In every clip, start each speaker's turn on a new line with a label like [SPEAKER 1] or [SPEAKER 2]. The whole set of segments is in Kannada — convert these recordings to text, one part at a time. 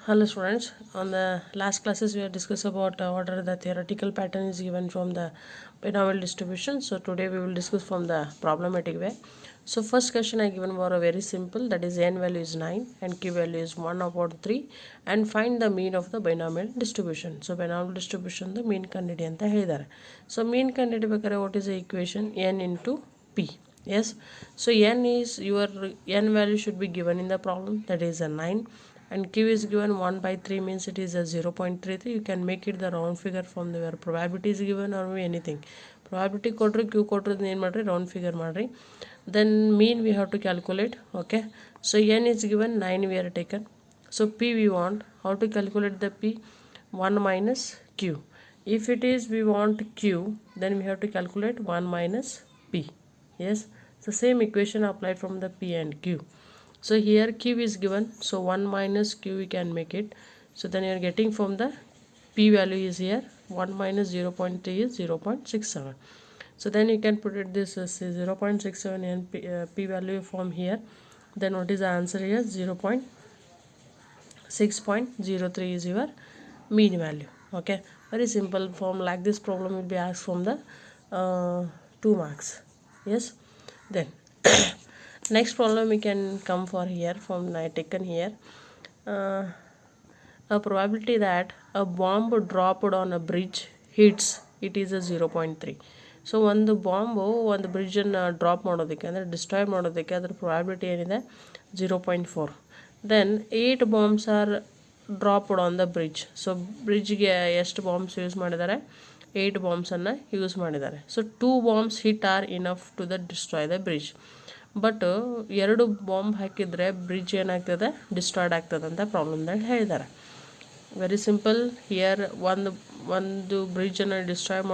[SPEAKER 1] Hello students, on the last classes we have discussed about what are the theoretical pattern is given from the binomial distribution. So today we will discuss from the problematic way. So first question I given were a very simple, that is n value is 9 and q value is 1 upon 3 and find the mean of the binomial distribution. So binomial distribution the mean ಕಂಡುಹಿಡಿ ಅಂತ ಹೇಳಿದ್ದಾರೆ. So mean ಕಂಡುಹಿಡಿಬೇಕಾದ್ರೆ what is the equation n into p. Yes, so n is your n value should be given in the problem, that is a 9 and q is given 1 by 3 means it is a 0.33. You can make it the round figure from the where probability is given or anything. Probability ಕೊಟ್ಟರೆ q ಕೊಟ್ಟರೆ ಏನು ಮಾಡ್ರಿ round figure ಮಾಡ್ರಿ. Then mean we have to calculate. Okay, so n is given 9 we are taken. So p we want, how to calculate the p? 1 minus q. If it is we want q, then we have to calculate 1 minus p. Yes, so same equation applied from the p and q. So here q is given, so 1 minus q we can make it. So then you are getting from the p value is here 1 minus 0.3 is 0.67. So then you can put it this as 0.67 and p value from here. Then what is the answer here? 0.6.03 is your mean value. Okay, very simple form. Like this problem will be asked from the 2 marks. Yes, then next problem we can come for here from I taken here a probability that a bomb dropped on a bridge hits, it is a 0.3. So ಒಂದು ಬಾಂಬು ಒಂದು ಬ್ರಿಡ್ಜನ್ನು ಡ್ರಾಪ್ ಮಾಡೋದಕ್ಕೆ ಅಂದರೆ ಡಿಸ್ಟ್ರಾಯ್ ಮಾಡೋದಕ್ಕೆ ಅದರ ಪ್ರಾಬಿಲಿಟಿ ಏನಿದೆ 0.4. Then 8 bombs are dropped on the bridge. So ಬ್ರಿಡ್ಜ್ಗೆ ಎಷ್ಟು ಬಾಂಬ್ಸ್ ಯೂಸ್ ಮಾಡಿದ್ದಾರೆ? 8 ಬಾಂಬ್ಸನ್ನು ಯೂಸ್ ಮಾಡಿದ್ದಾರೆ. So 2 bombs hit are enough to the destroy the bridge. But 2 bomb ಹಾಕಿದರೆ ಬ್ರಿಡ್ಜ್ ಏನಾಗ್ತದೆ? ಡಿಸ್ಟ್ರಾಯ್ಡ್ ಆಗ್ತದೆ ಅಂತ ಪ್ರಾಬ್ಲಮ್ದಲ್ಲಿ ಹೇಳಿದ್ದಾರೆ. Very simple. ಹಿಯರ್ ಒಂದು ಬ್ರಿಡ್ಜನ್ನು ಡಿಸ್ಟ್ರಾಯ್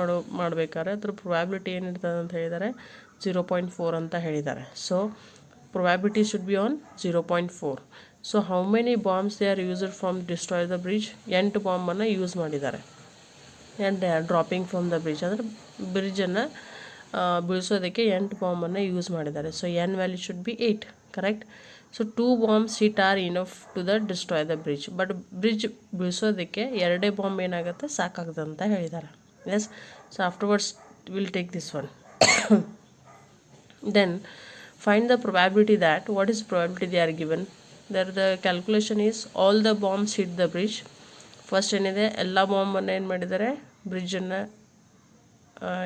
[SPEAKER 1] ಮಾಡಬೇಕಾದ್ರೆ ಅದ್ರ ಪ್ರೊಬ್ಯಾಬಿಲಿಟಿ ಏನಿರ್ತದೆ ಅಂತ ಹೇಳಿದ್ದಾರೆ 0.4 ಅಂತ ಹೇಳಿದ್ದಾರೆ. So probability should be on 0.4. So how many bombs they are used from destroy the bridge? 8 ಬಾಂಬನ್ನು ಯೂಸ್ ಮಾಡಿದ್ದಾರೆ. And they are dropping from the bridge, ಅಂದರೆ ಬ್ರಿಡ್ಜನ್ನು ಬೀಳಿಸೋದಕ್ಕೆ 8 ಬಾಂಬನ್ನು ಯೂಸ್ ಮಾಡಿದ್ದಾರೆ. So N value should be 8. Correct. So 2 bombs hit are enough to the destroy the bridge. But bridge ಬೀಳಿಸೋದಕ್ಕೆ 2 ಬಾಂಬ್ ಏನಾಗುತ್ತೆ? ಸಾಕಾಗುತ್ತೆ ಅಂತ ಹೇಳಿದ್ದಾರೆ. Yes, so afterwards will take this one. Then find the probability that, what is probability they are given? There the calculation is all the bombs hit the bridge. First ಏನಿದೆ, ಎಲ್ಲ ಬಾಂಬನ್ನು ಏನು ಮಾಡಿದ್ದಾರೆ? ಬ್ರಿಡ್ಜನ್ನು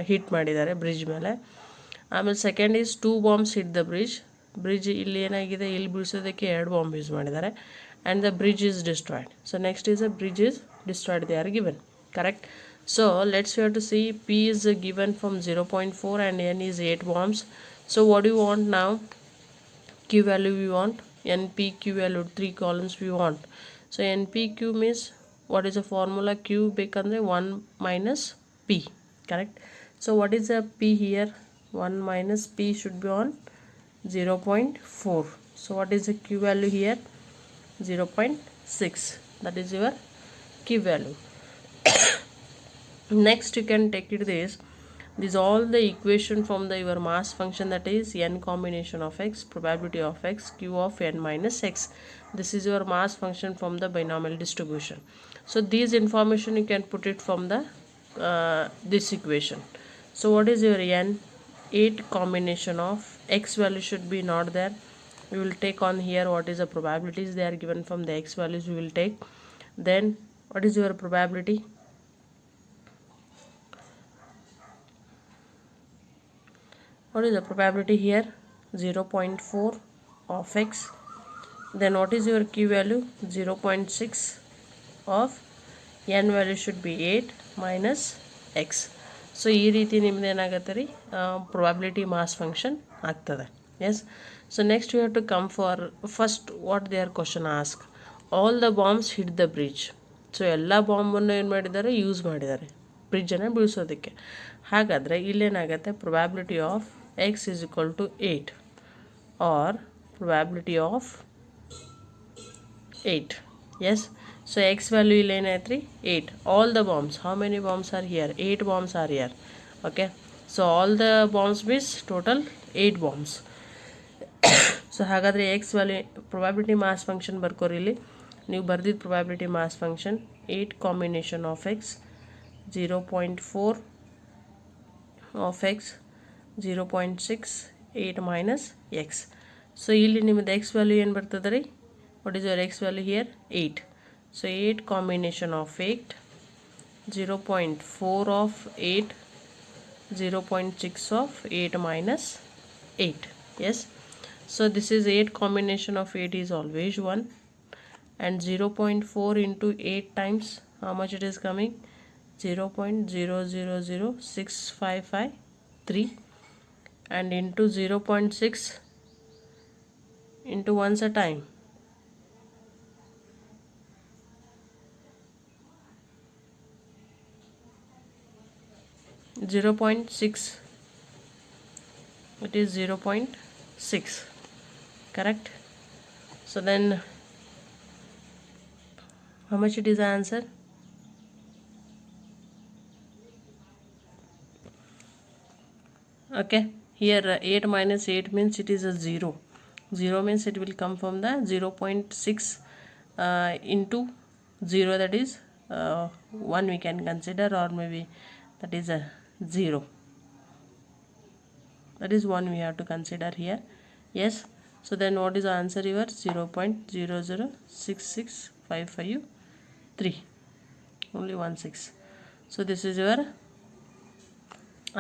[SPEAKER 1] ಹಿಟ್ ಮಾಡಿದ್ದಾರೆ ಬ್ರಿಡ್ಜ್ ಮೇಲೆ. ಆಮೇಲೆ second is 2 bombs hit the bridge. Bridge ಇಲ್ಲಿ ಏನಾಗಿದೆ? ಇಲ್ಲಿ ಬೀಳಿಸೋದಕ್ಕೆ 2 ಬಾಂಬ್ ಯೂಸ್ ಮಾಡಿದ್ದಾರೆ. And the bridge is destroyed. So next is a bridge is destroyed, they are given. Correct. So let's you have to see P is given from 0.4 and N is 8 bombs. So what you want ನಾವು? q value we want, np q value 3 columns we want. So np q means what is the formula? q ಬೇಕಂದ್ರೆ 1 minus p. Correct. So what is the p here? 1 minus p should be on 0.4. So what is the q value here? 0.6. that is your q value. Next you can take it this all the equation from the your mass function, that is n combination of x, probability of x, q of n minus x. This is your mass function from the binomial distribution. So these information you can put it from the this equation. So what is your n? 8 combination of x value should be not there. We will take on here what is the probabilities they are given from the x values we will take. Then what is your probability? What is the probability here? 0.4 of x. Then what is your q value? 0.6 of n value should be 8 minus x. So ಈ ರೀತಿ ನಿಮ್ದು ಏನಾಗುತ್ತೆ ರೀ? ಪ್ರೊಬ್ಯಾಬಿಲಿಟಿ ಮಾಸ್ ಫಂಕ್ಷನ್ ಆಗ್ತದೆ. Yes. So next you have to come for first what they are question ask. All the bombs hit the bridge. So ಎಲ್ಲ ಬಾಂಬನ್ನು ಏನು ಮಾಡಿದ್ದಾರೆ? ಯೂಸ್ ಮಾಡಿದ್ದಾರೆ ಬ್ರಿಡ್ಜನ್ನು ಬೀಳಿಸೋದಕ್ಕೆ. ಹಾಗಾದರೆ ಇಲ್ಲೇನಾಗುತ್ತೆ? Probability of x is equal to 8 or probability of 8. Yes, so x value ಇಲ್ಲಿ ಏನಾಯ್ತು ರೀ? 8. All the bombs, how many bombs are here? 8 bombs are here. Okay, so all the bombs means total 8 bombs. So ಹಾಗಾದರೆ x value probability mass function ಬರ್ಕೋರಿ ಇಲ್ಲಿ ನೀವು ಬರ್ದಿದ್ದ probability mass function 8 combination of x 0.4 of x 0.6 8 minus x. So ಇಲ್ಲಿ ನಿಮ್ಮದು x value ಏನು ಬರ್ತದೆ ರೀ? What is your x value here? 8. So 8 combination of 8 0.4 of 8 0.6 of 8 minus 8. Yes, so this is 8 combination of 8 is always 1, and 0.4 into 8 times how much it is coming? 0.000655 and into 0.6 into once a time 0.6, it is 0.6, correct? So then how much it is the answer? Okay, here 8 minus 8 means it is a 0. 0 means it will come from the 0.6 into 0, that is 1 we can consider, or maybe that is a 0, that is 1 we have to consider here. Yes, so then what is the answer? Your 0.0066553, only 1 6. So this is your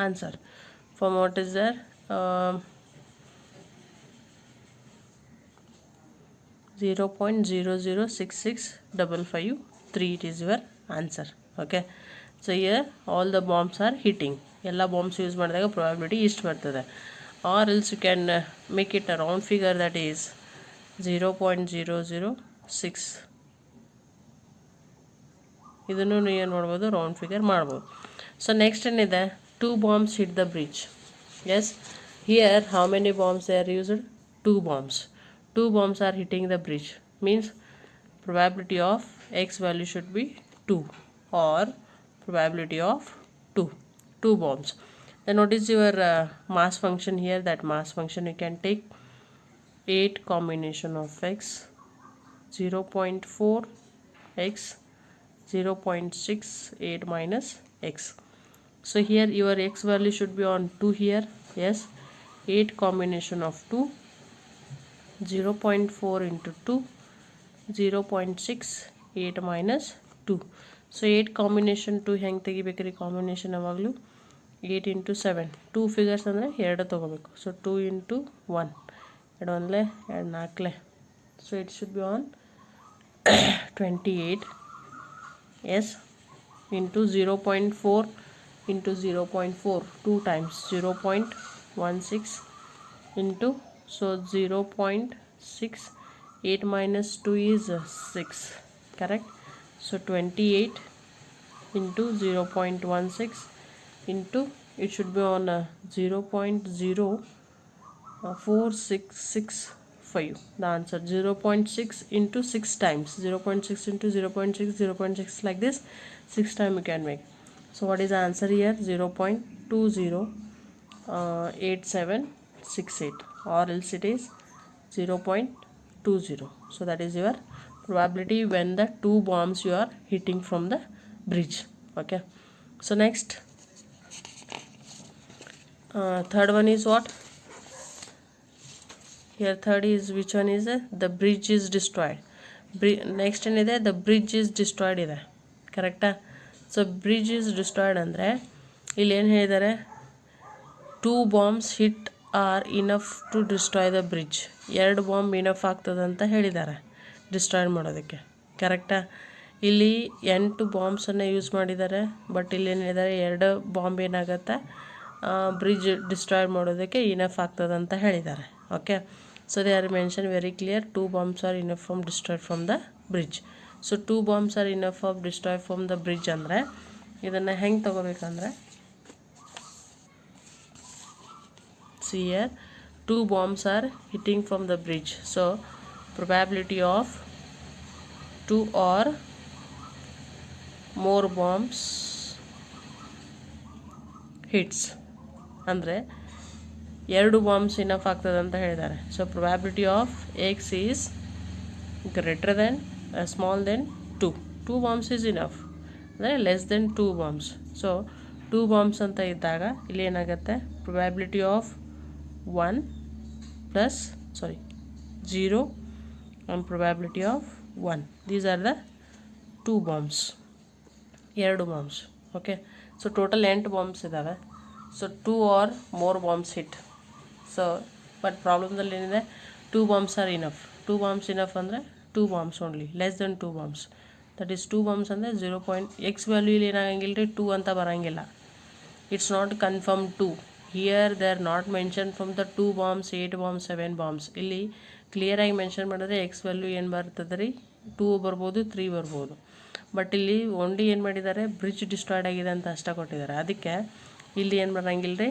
[SPEAKER 1] answer. From what is there, 0.0066553, it is your answer. Okay, so here all the bombs are hitting. ಎಲ್ಲ ಬಾಂಬ್ಸ್ ಯೂಸ್ ಮಾಡಿದಾಗ ಪ್ರಾಬಬಿಲಿಟಿ ಇಷ್ಟು ಬರ್ತದೆ. Or else you can make it a round figure, that is 0.006. ಇದನ್ನು ನೀವು ಏನು ಮಾಡ್ಬೋದು, ರೌಂಡ್ ಫಿಗರ್ ಮಾಡ್ಬೋದು. ಸೊ ನೆಕ್ಸ್ಟ್ ಏನಿದೆ, 2 bombs hit the bridge. Yes, here how many bombs they are used? 2 bombs. 2 bombs are hitting the bridge, means probability of x value should be 2, or probability of 2 bombs. Then what is your mass function here? That mass function you can take 8 combination of x 0.4 x 0.6 8 minus x. So here your x value should be on 2 here. Yes, 8 combination of 2 0.4 into 2 0.6 8 minus 2. So 8 combination 2 ಹೆಂಗೆ ತೆಗಿಬೇಕ್ರಿ? ಕಾಂಬಿನೇಷನ್ ಯಾವಾಗಲೂ 8 into 7, 2 ಫಿಗರ್ಸ್ ಅಂದರೆ 2 ತೊಗೋಬೇಕು. So 2 into 1, 2 1 2 4. So it should be on 28. Yes, into 0.4 into 0.4 2 times 0.16 into, so 0.6 8 minus 2 is 6, correct? So 28 into 0.16 into, it should be on 0.04665. The answer 0.6 into 6 times 0.6 into 0.6 0.6, like this 6 times you can make. So what is the answer here? 0.208768, or else it is 0.20. So that is your probability when the 2 bombs you are hitting from the bridge. Okay, so next, third one is what? Here third is, which one is the bridge is destroyed. Next ಏನಿದೆ, the bridge is destroyed ಇದೆ, ಕರೆಕ್ಟಾ? ಸೊ ಬ್ರಿಡ್ಜ್ ಇಸ್ ಡಿಸ್ಟ್ರಾಯ್ಡ್ ಅಂದರೆ ಇಲ್ಲಿ ಏನು ಹೇಳಿದ್ದಾರೆ, 2 bombs hit are enough to destroy the bridge. 2 bomb enough ಆಗ್ತದಂತ ಹೇಳಿದ್ದಾರೆ ಡಿಸ್ಟ್ರಾಯ್ ಮಾಡೋದಕ್ಕೆ, ಕರೆಕ್ಟಾ? ಇಲ್ಲಿ 8 ಬಾಂಬ್ಸನ್ನು ಯೂಸ್ ಮಾಡಿದ್ದಾರೆ, ಬಟ್ ಇಲ್ಲಿ ಏನು ಹೇಳಿದ್ದಾರೆ, 2 ಬಾಂಬ್ ಏನಾಗುತ್ತೆ ಬ್ರಿಡ್ಜ್ ಡಿಸ್ಟ್ರಾಯ್ ಮಾಡೋದಕ್ಕೆ ಇನಫ್ ಆಗ್ತದಂತ ಹೇಳಿದ್ದಾರೆ. Okay, so they are mention very clear, 2 bombs are enough from destroy from the bridge. So 2 bombs are enough of destroy from the bridge ಅಂದರೆ ಇದನ್ನು ಹೆಂಗೆ ತೊಗೋಬೇಕಂದ್ರೆ, see here 2 bombs are hitting from the bridge, so probability of 2 or more bombs hits ಅಂದರೆ 2 ಬಾಂಬ್ಸ್ ಇನಫ್ ಆಗ್ತದೆ ಅಂತ ಹೇಳಿದ್ದಾರೆ. So probability of x is greater than small than 2 bombs is enough, ಅಂದರೆ less than 2 bombs. So 2 bombs ಅಂತ ಇದ್ದಾಗ ಇಲ್ಲಿ ಏನಾಗುತ್ತೆ, probability of 1 plus 0 and probability of 1, these are the 2 bombs, 2 bombs. Okay, so total 8 bombs ಇದ್ದಾವೆ. So 2 are more bombs hit. So but ಪ್ರಾಬ್ಲಮ್ದಲ್ಲಿ ಏನಿದೆ, 2 bombs are enough. 2 bombs enough ಅಂದರೆ 2 bombs only, less than 2 bombs. That is 2 bombs ಅಂದರೆ 0. ಎಕ್ಸ್ ವ್ಯಾಲ್ಯೂ ಇಲ್ಲಿ ಏನಾಗಂಗಿಲ್ಲ ರೀ, 2 ಅಂತ ಬರೋಂಗಿಲ್ಲ. It's not confirm 2. Here they are not mention from the 2 bombs, 8 bombs, 7 bombs. ಇಲ್ಲಿ ಕ್ಲಿಯರಾಗಿ ಮೆನ್ಷನ್ ಮಾಡಿದ್ರೆ ಎಕ್ಸ್ ವ್ಯಾಲ್ಯೂ ಏನು ಬರ್ತದೆ ರೀ, 2 ಬರ್ಬೋದು, 3 ಬರ್ಬೋದು. ಬಟ್ ಇಲ್ಲಿ ಓನ್ಲಿ ಏನು ಮಾಡಿದ್ದಾರೆ, ಬ್ರಿಡ್ಜ್ ಡಿಸ್ಟ್ರಾಯ್ಡ್ ಆಗಿದೆ ಅಂತ ಅಷ್ಟೇ ಕೊಟ್ಟಿದ್ದಾರೆ. ಅದಕ್ಕೆ ಇಲ್ಲಿ ಏನು ಬರೋಂಗಿಲ್ಲ ರೀ,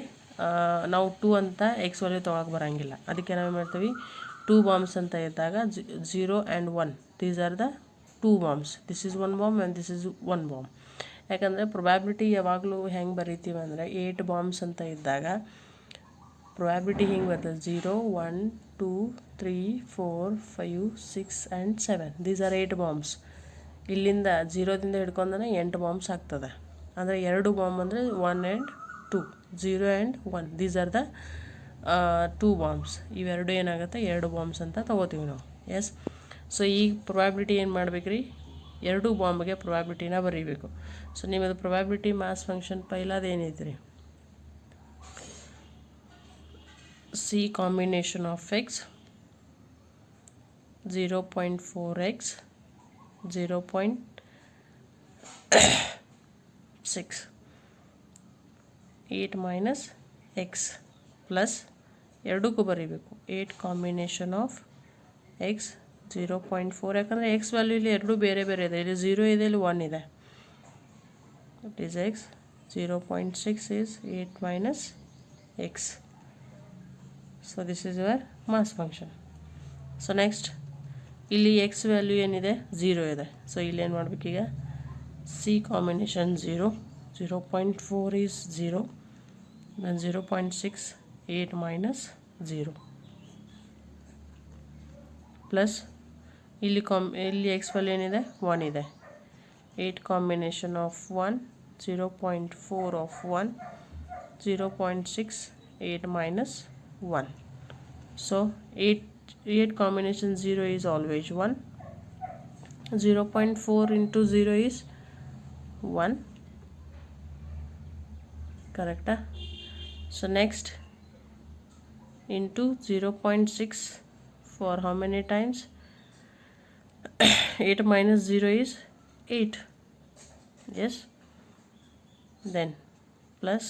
[SPEAKER 1] ನಾವು 2 ಅಂತ ಎಕ್ಸ್ ವ್ಯಾಲ್ಯೂ ತೊಗೊಳಕ್ಕೆ ಬರೋಂಗಿಲ್ಲ. ಅದಕ್ಕೆ ನಾವೇನು ಮಾಡ್ತೀವಿ, 2 ಬಾಂಬ್ಸ್ ಅಂತ ಇದ್ದಾಗ 0 and 1, these are the 2 bombs. This is 1 bomb and this is 1 bomb. ಯಾಕಂದರೆ ಪ್ರೊಬ್ಯಾಬಿಲಿಟಿ ಯಾವಾಗಲೂ ಹೆಂಗೆ ಬರೀತೀವಿ ಅಂದರೆ, 8 ಬಾಂಬ್ಸ್ ಅಂತ ಇದ್ದಾಗ ಪ್ರೊಬ್ಯಾಬಿಲಿಟಿ ಹಿಂಗೆ ಬರ್ತದೆ, 0 1 2 3 4 5 6 ಆ್ಯಂಡ್ 7, ದೀಸ್ ಆರ್ 8 ಬಾಂಬ್ಸ್. ಇಲ್ಲಿಂದ 0ದಿಂದ ಹಿಡ್ಕೊಂಡೇ 8 ಬಾಂಬ್ಸ್ ಆಗ್ತದೆ. ಅಂದರೆ 2 ಬಾಂಬ್ ಅಂದರೆ 1 and 2, 0 and 1, these are the 2 bombs. ಇವೆರಡು ಏನಾಗುತ್ತೆ, 2 ಬಾಂಬ್ಸ್ ಅಂತ ತೊಗೋತೀವಿ ನಾವು. ಎಸ್, ಸೊ ಈಗ ಪ್ರೊಬ್ಯಾಬಿಲಿಟಿ ಏನು ಮಾಡ್ಬೇಕು ರೀ, 2 ಬಾಂಬ್ಗೆ ಪ್ರೊಬ್ಯಾಬಿಲಿಟಿನ ಬರೀಬೇಕು. ಸೊ ನಿಮ್ಮದು ಪ್ರೊಬ್ಯಾಬಿಲಿಟಿ ಮಾಸ್ ಫಂಕ್ಷನ್ ಪೈಲಾದ ಏನೈತಿ ರೀ, C combination of X 0.4x 0.6 8 minus X plus ಎರಡಕ್ಕೂ ಬರೀಬೇಕು 8 ಕಾಂಬಿನೇಷನ್ ಆಫ್ ಎಕ್ಸ್ 0.4. ಯಾಕಂದರೆ ಎಕ್ಸ್ ವ್ಯಾಲ್ಯೂ ಇಲ್ಲಿ ಎರಡೂ ಬೇರೆ ಬೇರೆ ಇದೆ. ಇಲ್ಲಿ 0 ಇದೆ, ಇಲ್ಲಿ 1 ಇದೆ. That is X. 0.6 is 8 minus X. So this is your mass function. So next ಇಲ್ಲಿ ಎಕ್ಸ್ ವ್ಯಾಲ್ಯೂ ಏನಿದೆ, 0 ಇದೆ. ಸೊ ಇಲ್ಲಿ ಏನು ಮಾಡಬೇಕೀಗ, C combination 0 0.4 is 0 then 0.6 8 minus 0 plus ಇಲ್ಲಿ ಎಕ್ಸ್ ವ್ಯಾಲ್ಯೂ ಏನಿದೆ, 1 ಇದೆ. 8 combination of 1 0.4 of 1 0.6 8 minus 1. So 8 combination 0 is always 1. 0.4 into 0 is 1. Correct? So next into 0.6 for how many times? 8 minus 0 is 8. Yes. Then plus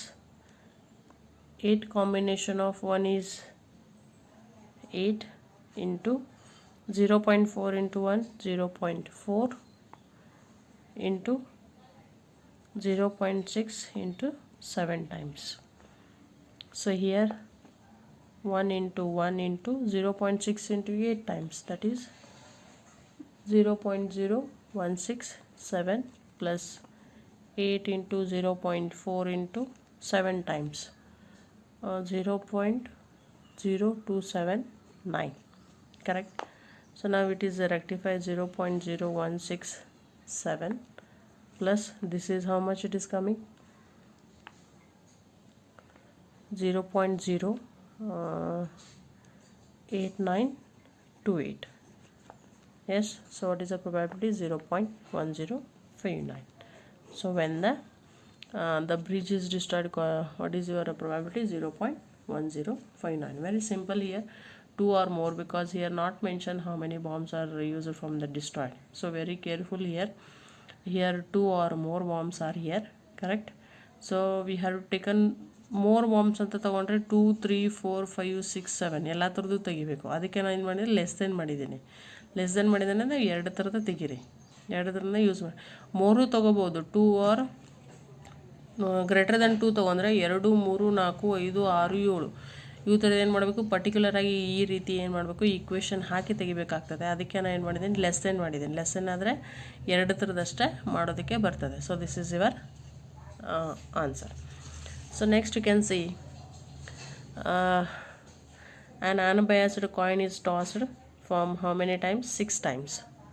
[SPEAKER 1] 8 combination of 1 is 8 into 0.4 into 1 0.4 into 0.6 into 7 times. So here 1 into 1 into 0.6 into 8 times, that is 0.0167 plus 8 into 0.4 into 7 times 0.0279. Correct? So now it is rectified 0.0167 plus this is how much it is coming, 0.8928. Yes, so what is the probability? 0.1059. So when the bridge is destroyed, what is your probability? 0.1059. Very simple here. 2 or more, because here not mention how many bombs are used from the destroyed. So very careful here. Here 2 or more bombs are here. Correct? So we have taken more bombs ಅಂತ ತಗೊಂಡ್ರೆ 2 3 4 5 6 7 ಎಲ್ಲ ಥರದ್ದು ತೆಗಿಬೇಕು. ಅದಕ್ಕೆ ನಾನು ಏನು ಮಾಡಿದ್ರೆ ಲೆಸ್ ದೆನ್ ಮಾಡಿದ್ದೀನಿ ಅಂದರೆ 2 ಥರದ ತೆಗೀರಿ, 2 ಥರನ ಯೂಸ್ ಮಾಡಿ. 3 ತೊಗೋಬೋದು, 2 ಆರ್ ಗ್ರೇಟರ್ ದೆನ್ 2 ತೊಗೊಂಡ್ರೆ 2 3 4 5 6 7 ಇವು ಥರ ಏನು ಮಾಡಬೇಕು, ಪರ್ಟಿಕ್ಯುಲರಾಗಿ ಈ ರೀತಿ ಏನು ಮಾಡಬೇಕು, ಈಕ್ವೇಷನ್ ಹಾಕಿ ತೆಗಿಬೇಕಾಗ್ತದೆ. ಅದಕ್ಕೆ ನಾನು ಏನು ಮಾಡಿದ್ದೀನಿ, ಲೆಸ್ ದೆನ್ ಮಾಡಿದ್ದೀನಿ. ಲೆಸ್ ದೆನ್ ಆದರೆ 2 ಥರದಷ್ಟೇ ಮಾಡೋದಕ್ಕೆ ಬರ್ತದೆ. So this is your answer. So next you can see an unbiased coin is tossed from how many times? 6 times.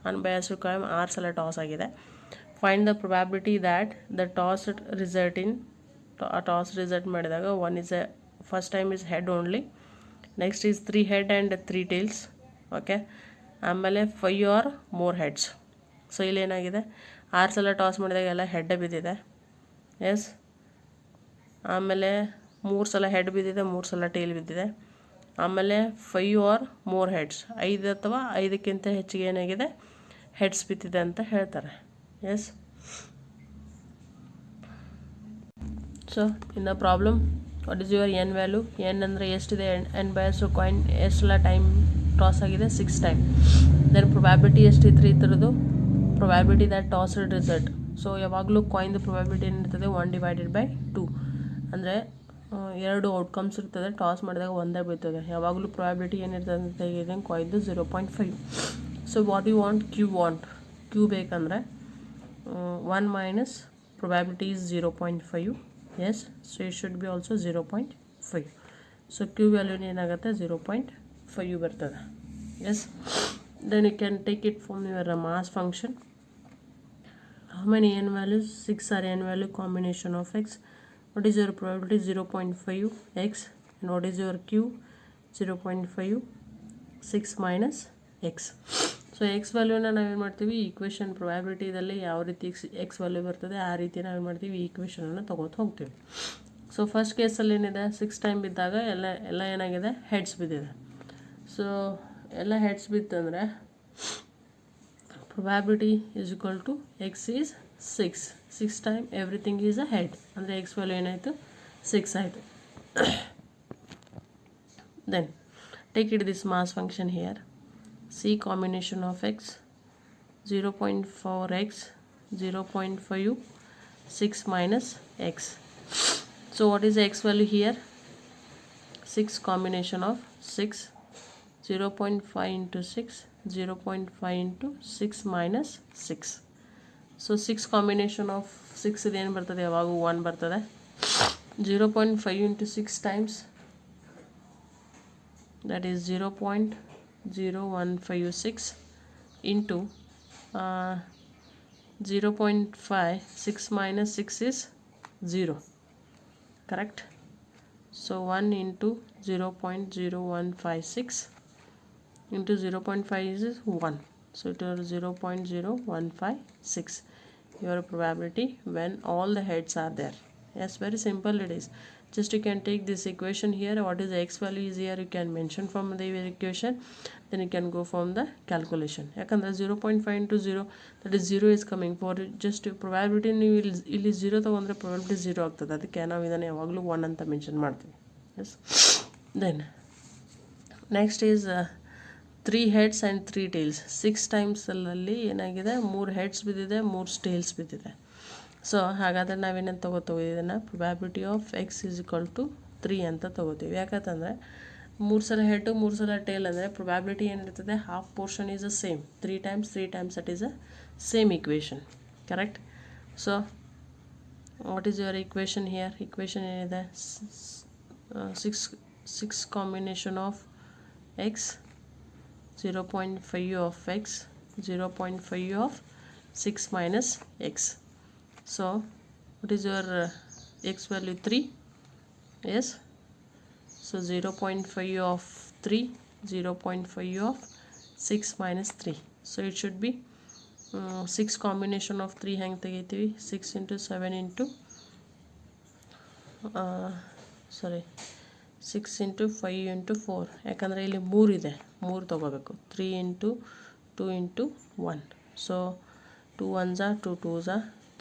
[SPEAKER 1] Unbiased coin 6 ಸಲ ಟಾಸ್ ಆಗಿದೆ. Find the probability that the toss result ಮಾಡಿದಾಗ one is a first time is head only, next is 3 head and 3 tails. Okay, ಆಮೇಲೆ 5 ಆರ್ ಮೋರ್ ಹೆಡ್ಸ್. ಸೊ ಇಲ್ಲಿ ಏನಾಗಿದೆ, 6 ಸಲ ಟಾಸ್ ಮಾಡಿದಾಗ ಎಲ್ಲ ಹೆಡ್ ಬಿದ್ದಿದೆ. ಎಸ್, ಆಮೇಲೆ 3 ಸಲ ಹೆಡ್ ಬಿದ್ದಿದೆ, 3 ಸಲ ಟೇಲ್ ಬಿದ್ದಿದೆ. ಆಮೇಲೆ 5 ಆರ್ ಮೋರ್ ಹೆಡ್ಸ್, 5 ಅಥವಾ 5ಕ್ಕಿಂತ ಹೆಚ್ಚಿಗೆ ಏನಾಗಿದೆ ಹೆಡ್ಸ್ ಬಿದ್ದಿದೆ ಅಂತ ಹೇಳ್ತಾರೆ. Yes, so in the problem what is your N value? N ಅಂದರೆ ಎಷ್ಟಿದೆ, ಎನ್ ಬಯಾಸ್ಡ್ ಕಾಯಿನ್ ಎಷ್ಟು ಸಲ ಟೈಮ್ ಟಾಸ್ ಆಗಿದೆ, 6 ಟೈಮ್. ದೆನ್ ಪ್ರೊಬ್ಯಾಬಿಲಿಟಿ ಎಷ್ಟಿತ್ತು ಈ ಥರದ್ದು, probability that tossed result. So ಯಾವಾಗಲೂ ಕಾಯಿನ್ದು ಪ್ರೊಬ್ಯಾಬಿಲಿಟಿ ಏನಿರ್ತದೆ 1/2, ಅಂದರೆ 2 ಔಟ್ಕಮ್ಸ್ ಇರ್ತದೆ, ಟಾಸ್ ಮಾಡಿದಾಗ ಒಂದೇ ಬೀಳ್ತದೆ. ಯಾವಾಗಲೂ ಪ್ರೊಬ್ಯಾಬಿಲಿಟಿ ಏನಿರ್ತದೆ ಅಂತ ತೆಗೆದಿದ್ದೀನಿ ಕಾಯಿನ್ದು 0.5. So what you want, Q ಬೇಕಂದರೆ 1 minus probability is 0.5. Yes, so it should be also 0.5. So Q ವ್ಯಾಲ್ಯೂನ ಏನಾಗುತ್ತೆ 0.5 ಬರ್ತದೆ. Yes, then you can take it from your mass function. How many n values? 6 are n value combination of x. What is your probability? 0.5 x. And what is your q? 0.5 6 minus x. So X ವ್ಯಾಲ್ಯೂನ ನಾವೇನು ಮಾಡ್ತೀವಿ, ಈಕ್ವೇಷನ್ ಪ್ರೊಬ್ಯಾಬಿಲಿಟಿದಲ್ಲಿ ಯಾವ ರೀತಿ ಎಕ್ಸ್ ವ್ಯಾಲ್ಯೂ ಬರ್ತದೆ ಆ ರೀತಿ ನಾವೇನು ಮಾಡ್ತೀವಿ, ಈಕ್ವೇಷನನ್ನು ತೊಗೊತ ಹೋಗ್ತೀವಿ. ಸೊ ಫಸ್ಟ್ ಕೇಸಲ್ಲಿ ಏನಿದೆ, 6 ಟೈಮ್ ಬಿದ್ದಾಗ ಎಲ್ಲ ಏನಾಗಿದೆ, ಹೆಡ್ಸ್ ಬಿದ್ದಿದೆ. ಸೊ ಎಲ್ಲ heads ಬಿತ್ತಂದರೆ probability is equal to x is 6 time everything is a head, ಅಂದರೆ x ವ್ಯಾಲ್ಯೂ ಏನಾಯಿತು 6 ಆಯಿತು. then take it this mass function here, c combination of x 0.4x 0.5 6 minus x. so what is the x value here, 6 combination of 6, 0.5 into 6, 0.5 into 6 minus 6. So 6 combination of 6 ಇದೇನು ಬರ್ತದೆ, ಯಾವಾಗ 1 ಬರ್ತದೆ. 0.5 into 6 times, that is 0.0156 into 0.5, 6 minus 6 is 0, correct. So 1 into 0.0156 into 0.5 is 1, so it is 0.016 your probability when all the heads are there. Yes, very simple it is. Just you can take this equation here, what is the x value is here, you can mention from the equation, then you can go from the calculation. ಯಾಕಂದರೆ 0.5 into 0, that is 0 is coming for just probability. ನೀವು ಇಲ್ಲಿ 0 ತಗೊಂಡ್ರೆ probability 0 ಆಗ್ತದೆ, ಅದಕ್ಕೆ ನಾವು ಇದನ್ನು ಯಾವಾಗಲೂ 1 ಅಂತ ಮೆನ್ಷನ್ ಮಾಡ್ತೀವಿ. Yes, then next is 3 heads and 3 tails. 6 ಟೈಮ್ಸಲ್ಲಿ ಏನಾಗಿದೆ, 3 ಹೆಡ್ಸ್ ಬಿದ್ದಿದೆ, 3 ಟೇಲ್ಸ್ ಬಿದ್ದಿದೆ. ಸೊ ಹಾಗಾದರೆ ನಾವೇನೇನು ತೊಗೋತೀವಿ, ಇದನ್ನು probability of X is equal to 3 ಅಂತ ತೊಗೋತೀವಿ. ಯಾಕಂತಂದರೆ 3 ಸಲ ಹೆಡ್ಡು 3 ಸಲ ಟೇಲ್ ಅಂದರೆ ಪ್ರೊಬ್ಯಾಬಿಲಿಟಿ ಏನಿರ್ತದೆ, half portion is a same, 3 times that is a same equation, correct. So what is your equation here, equation ಏನಿದೆ, 6 combination of X 0.5 of x, 0.5 of 6 minus x. So what is your x value, 3. Yes, so 0.5 of 3, 0.5 of 6 minus 3. So it should be 6 combination of 3 hang ತೆಗಿತೀವಿ, 6 into 7 into 6 into 5 into 4, ಯಾಕಂದರೆ ಇಲ್ಲಿ 3 ಇದೆ, 3 ತೊಗೋಬೇಕು. 3 into 2 into 1, so 2 1s 2 2s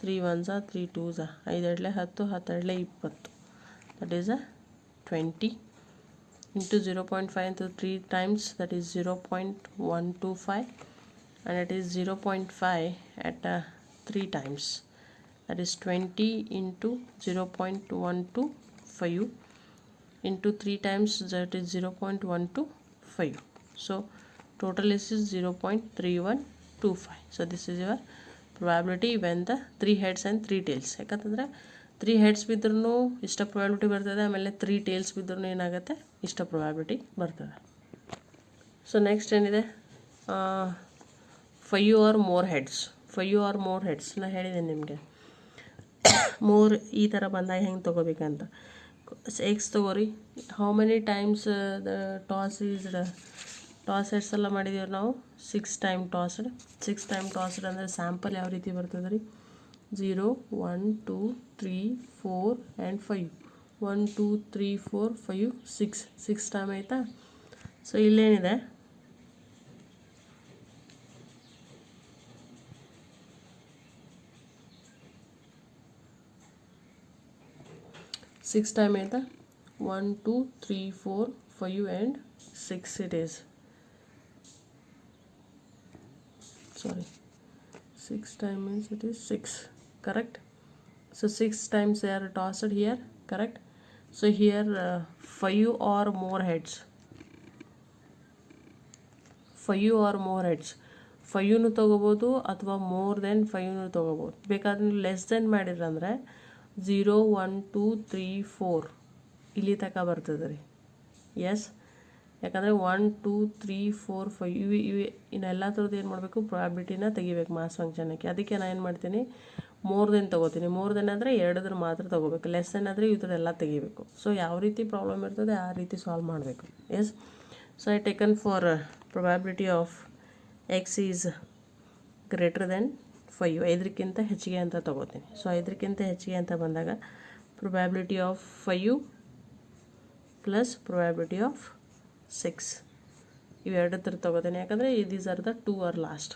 [SPEAKER 1] 3 1s 3 2s, 5 ಎಡ್ಲೆ 10, 10 ಎಡ್ಲೆ 20, that is 20 into 0.5 into 3 times, that is 0.125, and it is 0.5 at 3 times, that is 20 into 0.125 into 3 times, that is 0.125. so total is 0.3125. so this is your probability when the 3 heads and 3 tails. ಯಾಕಂತಂದರೆ 3 ಹೆಡ್ಸ್ ಬಿದ್ರೂ ಇಷ್ಟ ಪ್ರೊಬ್ಯಾಬಿಲಿಟಿ ಬರ್ತದೆ, ಆಮೇಲೆ 3 ಟೇಲ್ಸ್ ಬಿದ್ರೂ ಏನಾಗುತ್ತೆ, ಇಷ್ಟ ಪ್ರೊಬ್ಯಾಬಿಲಿಟಿ ಬರ್ತದೆ. ಸೊ ನೆಕ್ಸ್ಟ್ ಏನಿದೆ, 5 or more heads, 5 or more heads ನಾ ಹೇಳಿದ್ದೀನಿ ನಿಮಗೆ. ಮೋರ್ ಈ ಥರ ಬಂದಾಗ ಹೆಂಗೆ ತೊಗೋಬೇಕಂತ. ಎಕ್ಸ್ ತೊಗೋರಿ. How many times the toss ಎಷ್ಟು ಸಲ ಮಾಡಿದೀವಿ ನಾವು? 6 ಟೈಮ್ ಟಾಸ್ಡ್. 6 ಟೈಮ್ ಟಾಸ್ಡ್ ಅಂದರೆ ಸ್ಯಾಂಪಲ್ ಯಾವ ರೀತಿ ಬರ್ತದೆ ರೀ? 0 1 2 3 4 ಆ್ಯಂಡ್ 5. 1 2 3 4 5 6 ಟೈಮ್ ಆಯಿತಾ? ಸೊ ಇಲ್ಲೇನಿದೆ, ಸಿಕ್ಸ್ ಟೈಮ್ ಆಯಿತಾ? 1 2 3 4 5 and 6 it is. Sorry, 6 time means it is 6, correct? So 6 times they are tossed here, correct? So here 5 or more heads, 5 or more heads, 5 ತೊಗೋಬೋದು ಅಥವಾ ಮೋರ್ ದೆನ್ 5 ತೊಗೋಬೋದು. ಬೇಕಾದ್ರೆ ಲೆಸ್ ದೆನ್ ಮಾಡಿದ್ರಂದರೆ 0 1 2 3 4 ಇಲ್ಲಿ ತನಕ ಬರ್ತದೆ ರೀ. ಎಸ್, ಯಾಕಂದರೆ 1 2 3 4 5 ಇವು ಇನ್ನೆಲ್ಲ ಥರದ್ದು ಏನು ಮಾಡಬೇಕು? ಪ್ರಾಬಿಲಿಟಿನ ತೆಗಿಬೇಕು ಮಾಸ್ ಫಂಕ್ಷನಕ್ಕೆ. ಅದಕ್ಕೆ ನಾನು ಏನು ಮಾಡ್ತೀನಿ? ಮೋರ್ ದೆನ್ ತೊಗೋತೀನಿ. ಮೋರ್ ದೆನ್ ಅಂದರೆ ಎರಡದ್ರ ಮಾತ್ರ ತೊಗೋಬೇಕು. ಲೆಸ್ ದೆನ್ ಆದರೆ ಇದ್ರದ್ದೆಲ್ಲ ತೆಗಿಬೇಕು. ಸೊ ಯಾವ ರೀತಿ ಪ್ರಾಬ್ಲಮ್ ಇರ್ತದೆ ಆ ರೀತಿ ಸಾಲ್ವ್ ಮಾಡಬೇಕು. Yes, so I taken for probability of X is greater than 5, 5ಕ್ಕಿಂತ ಹೆಚ್ಚಿಗೆ ಅಂತ ತೊಗೋತೀನಿ. ಸೊ 5ಕ್ಕಿಂತ ಹೆಚ್ಚಿಗೆ ಅಂತ ಬಂದಾಗ probability of 5 plus probability of 6 ಇವೆರಡು ಥರ ತೊಗೋತೀನಿ. ಯಾಕಂದರೆ these are the 2 are last.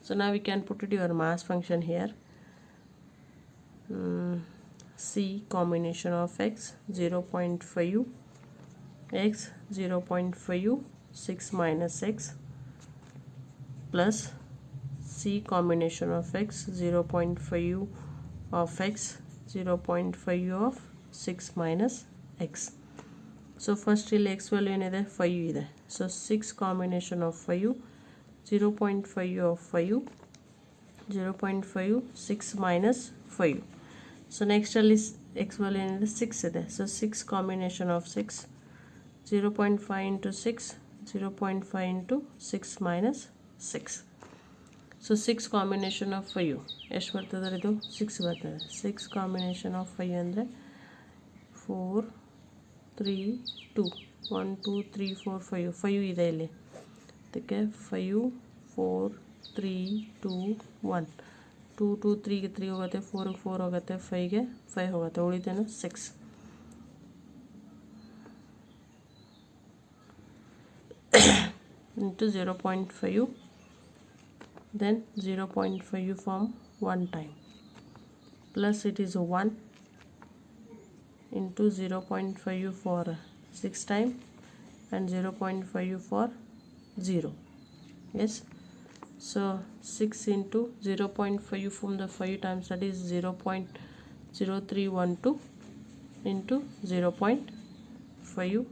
[SPEAKER 1] So ನಾವು we can put it your mass function here. C combination of X 0.5 X 0.5 6 minus x plus C combination of x 0.5 of x 0.5 of 6 minus x. So first ಇಲ್ಲಿ x value ಏನಿದೆ? 5 ಇದೆ. So 6 combination of 5 0.5 of 5 0.5 6 minus 5. So next ಅಲ್ಲಿ x value ಏನಿದೆ? 6 ಇದೆ. So 6 combination of 6 0.5 into 6 0.5 into 6 minus 6. So 6 combination of 5 ಎಷ್ಟು ಬರ್ತದೆ? ಇದು 6 ಬರ್ತದೆ. 6 combination of 5 ಅಂದರೆ 4 3 2 1 2 3 4 5 5 ಇದೆ ಇಲ್ಲಿ. ಅದಕ್ಕೆ 5 4 3 2 1 2 2 3ಗೆ 3 ಹೋಗುತ್ತೆ, 4ಗೆ 4 ಹೋಗುತ್ತೆ, 5ಗೆ 5 ಹೋಗುತ್ತೆ, ಉಳಿತೇನು 6. into 0.5, then 0.5 form one time, plus it is 1 into 0.5 for 6 time and 0.5 for 0. Yes, so 6 into 0.5 from the 5 times, that is 0.0312 into 0.5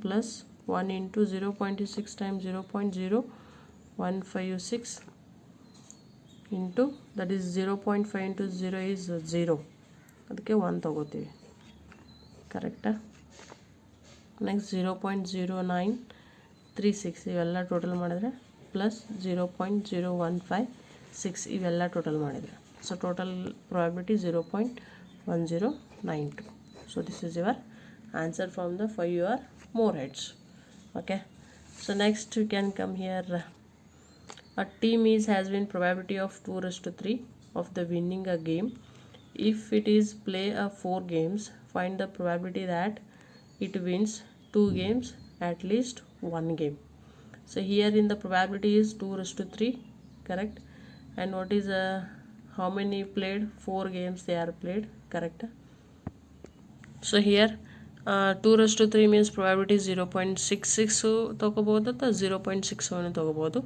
[SPEAKER 1] plus 1 into 0.6 times 0.0156 into, that is 0.5 into 0 is 0, ಅದಕ್ಕೆ 1 ತಗೋತೀವಿ, ಕರೆಕ್ಟಾ? ನೆಕ್ಸ್ಟ್ 0.0936 ಇವೆಲ್ಲ ಟೋಟಲ್ ಮಾಡಿದ್ರೆ ಪ್ಲಸ್ 0.0156 ಇವೆಲ್ಲ ಟೋಟಲ್ ಮಾಡಿದರೆ, so total probability 0.1092. So this is your answer from the 5 or more heads. Okay, so next you can come here. A team has been probability of 2:3 of the winning a game. If it is play 4 games, find the probability that it wins 2 games, at least 1 game. So here in the probability is 2:3, correct? And what is how many played? 4 games they are played, correct? So here 2:3 means probability 0.66 ತಗೋಬಹುದು ಅಥವಾ 0.61 ತಗೋಬಹುದು.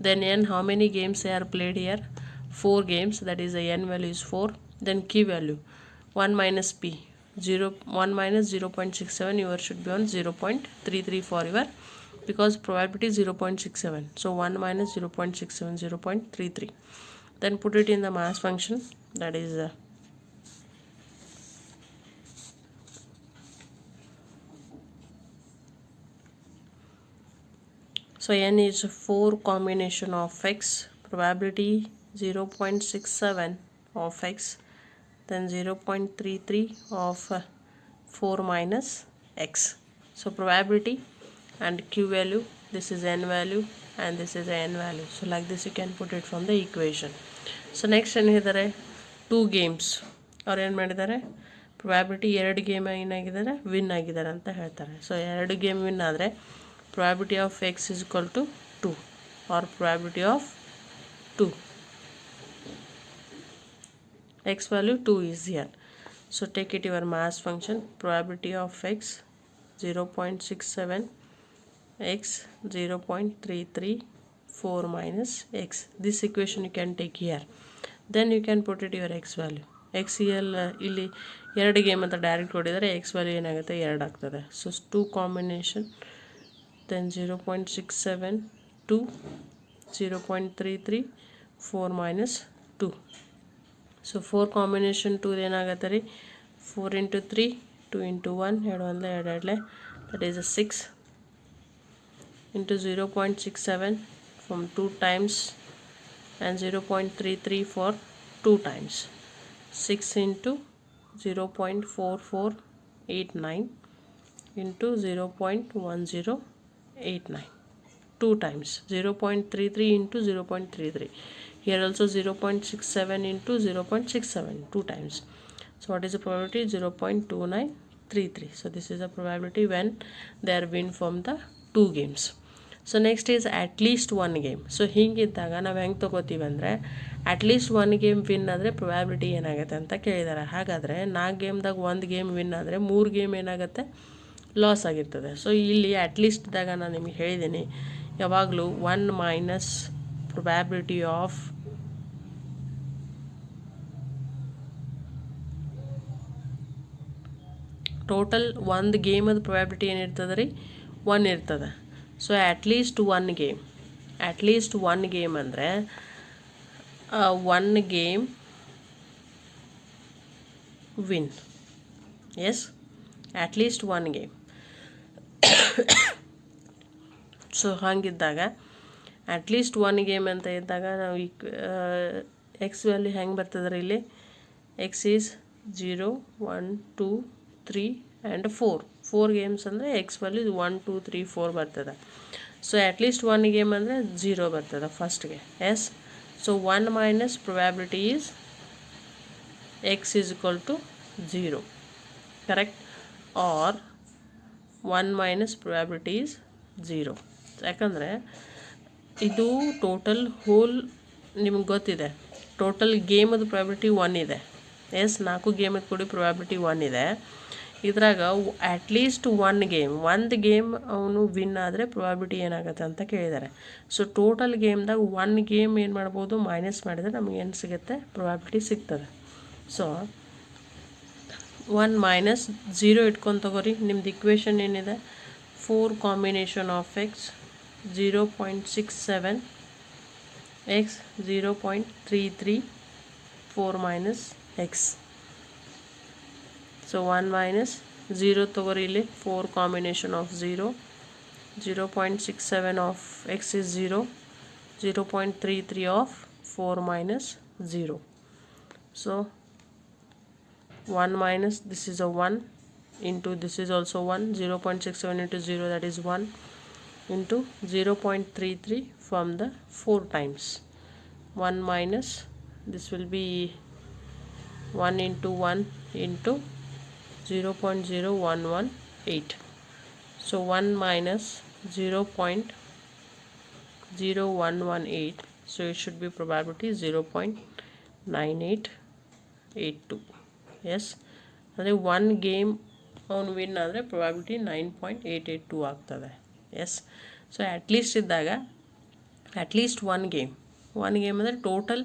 [SPEAKER 1] Then n, how many games they are played here? 4 games, that is the n value is 4. Then key value 1 minus p 1 minus 0.67, yours should be on 0.33 for your, because probability 0.67, so 1 minus 0.67 0.33. Then put it in the mass function, that is so n is 4 combination of x probability 0.67 of x, then 0.33 of 4 minus x. So probability and q value, this is n value and this is n value. So like this you can put it from the equation. So next ಏನು ಹೇಳಿದ್ದಾರೆ, 2 ಗೇಮ್ಸ್ ಅವ್ರು ಏನು ಮಾಡಿದ್ದಾರೆ, ಪ್ರೊಬ್ಯಾಬಿಲಿಟಿ 2 ಗೇಮ್ ಏನಾಗಿದ್ದಾರೆ ವಿನ್ ಆಗಿದ್ದಾರೆ ಅಂತ ಹೇಳ್ತಾರೆ. ಸೊ 2 ಗೇಮ್ ವಿನ್ ಆದರೆ probability of x is equal to 2 or probability of 2. X value 2 is here. So take it your mass function, probability of x 0.67, x 0.33, 4 minus x. This equation you can take here. Then you can put it your x value. x ಇಲ್ಲಿ 2 ಗೇಮ್ ಅಂತ ಡೈರೆಕ್ಟ್ ಕೊಟ್ಟಿದ್ದಾರೆ, x ವ್ಯಾಲ್ಯೂ ಏನಾಗುತ್ತೆ 2 ಆಗ್ತದೆ. So 2 combination, then 0.67, 2, 0.33, 4 minus 2. So 4 combination 2 ಏನಾಗುತ್ತೆ ರೀ, 4 into 3, 2 into 1, 2 1 2 that is a 6 into 0.67 from 2 times and 0.33 for 2 times. 6 into 0.4489 into 0.1089, 2 times 0.33 into 0.33. Here also 0.67 into 0.67, 2 times. So what is the probability? 0.2933. So this is the probability when they are win from the 2 games. So next is at least 1 game. So ಹೀಗಿದ್ದಾಗ ನಾವು ಹೆಂಗೆ ತಗೋತೀವಿ ಅಂದರೆ, at least 1 game ವಿನ್ ಆದರೆ ಪ್ರೊಬ್ಯಾಬಿಲಿಟಿ ಏನಾಗುತ್ತೆ ಅಂತ ಕೇಳಿದ್ದಾರೆ. ಹಾಗಾದರೆ 4 ಗೇಮ್ದಾಗ 1 ಗೇಮ್ ವಿನ್ ಆದರೆ 3 ಗೇಮ್ ಏನಾಗುತ್ತೆ ಲಾಸ್ ಆಗಿರ್ತದೆ. ಸೊ ಇಲ್ಲಿ ಅಟ್ಲೀಸ್ಟ್ದಾಗ ನಾನು ನಿಮಗೆ ಹೇಳಿದ್ದೀನಿ, ಯಾವಾಗಲೂ 1 ಮೈನಸ್ ಪ್ರೊಬ್ಯಾಬಿಲಿಟಿ ಆಫ್ ಟೋಟಲ್ 1 ಗೇಮದ ಪ್ರೊಬ್ಯಾಬಿಲಿಟಿ ಏನಿರ್ತದೆ ರೀ 1 ಇರ್ತದೆ. So at least 1 game, at least 1 game ಅಂದರೆ 1 game win. Yes, at least 1 game. So ಹಾಗಿದ್ದಾಗ ಅಟ್ಲೀಸ್ಟ್ 1 ಗೇಮ್ ಅಂತ ಇದ್ದಾಗ ನಾವು ಎಕ್ಸ್ ವ್ಯಾಲ್ಯೂ ಹೆಂಗೆ ಬರ್ತದೆ ರೀ, ಇಲ್ಲಿ ಎಕ್ಸ್ ಈಸ್ 0 1 2 3 ಆ್ಯಂಡ್ 4 ಗೇಮ್ಸ್ ಅಂದರೆ ಎಕ್ಸ್ ವ್ಯಾಲ್ಯೂ 1 2 3 4 ಬರ್ತದೆ. ಸೊ ಅಟ್ಲೀಸ್ಟ್ 1 ಗೇಮ್ ಅಂದರೆ 0 ಬರ್ತದೆ ಫಸ್ಟ್ಗೆ. Yes, so 1 minus probability is X is equal to 0, correct, or 1 minus probability is 0. ಯಾಕಂದರೆ ಇದು ಟೋಟಲ್ ಹೋಲ್ ನಿಮ್ಗೆ ಗೊತ್ತಿದೆ, ಟೋಟಲ್ ಗೇಮದು ಪ್ರೊಬ್ಯಾಬಿಲಿಟಿ 1 ಇದೆ. ಎಸ್, 4 ಗೇಮದ ಕೂಡಿ ಪ್ರೊಬ್ಯಾಬಿಲಿಟಿ 1 ಇದೆ. ಇದ್ರಾಗ ಅಟ್ಲೀಸ್ಟ್ 1 ಗೇಮ್, 1 ಗೇಮ್ ಅವನು ವಿನ್ ಆದರೆ ಪ್ರೊಬ್ಯಾಬಿಲಿಟಿ ಏನಾಗುತ್ತೆ ಅಂತ ಕೇಳಿದ್ದಾರೆ. ಸೊ ಟೋಟಲ್ ಗೇಮ್ದಾಗ 1 ಗೇಮ್ ಏನು ಮಾಡ್ಬೋದು, ಮೈನಸ್ ಮಾಡಿದರೆ ನಮಗೆ ಏನು ಸಿಗುತ್ತೆ, ಪ್ರೊಬ್ಯಾಬಿಲಿಟಿ ಸಿಗ್ತದೆ. ಸೊ 1 ಮೈನಸ್ 0 ಇಟ್ಕೊಂಡು ತಗೋರಿ. ನಿಮ್ದು ಇಕ್ವೇಷನ್ ಏನಿದೆ, 4 combination of X 0.67, X 0.33, 4 minus x. So 1 minus 0 ತಗೋರಿ, ಇಲ್ಲಿ 4 combination of 0, 0.67 of x is 0, 0.33 of 4 minus 0. So 1 minus, this is a 1 into this is also 1, 0.67 into 0 that is 1 into 0.33 from the 4 times. 1 minus, this will be 1 into 1 into 0.0118. So 1 minus 0.0118. So it should be probability 0.9882. Yes, ಅಂದರೆ 1 ಗೇಮ್ ಅವನು ವಿನ್ ಆದರೆ ಪ್ರೊಬ್ಯಾಬಿಲಿಟಿ 9.882 ಆಗ್ತದೆ. ಎಸ್, ಸೊ ಅಟ್ಲೀಸ್ಟ್ ಇದ್ದಾಗ ಅಟ್ಲೀಸ್ಟ್ 1 ಗೇಮ್ ಅಂದರೆ ಟೋಟಲ್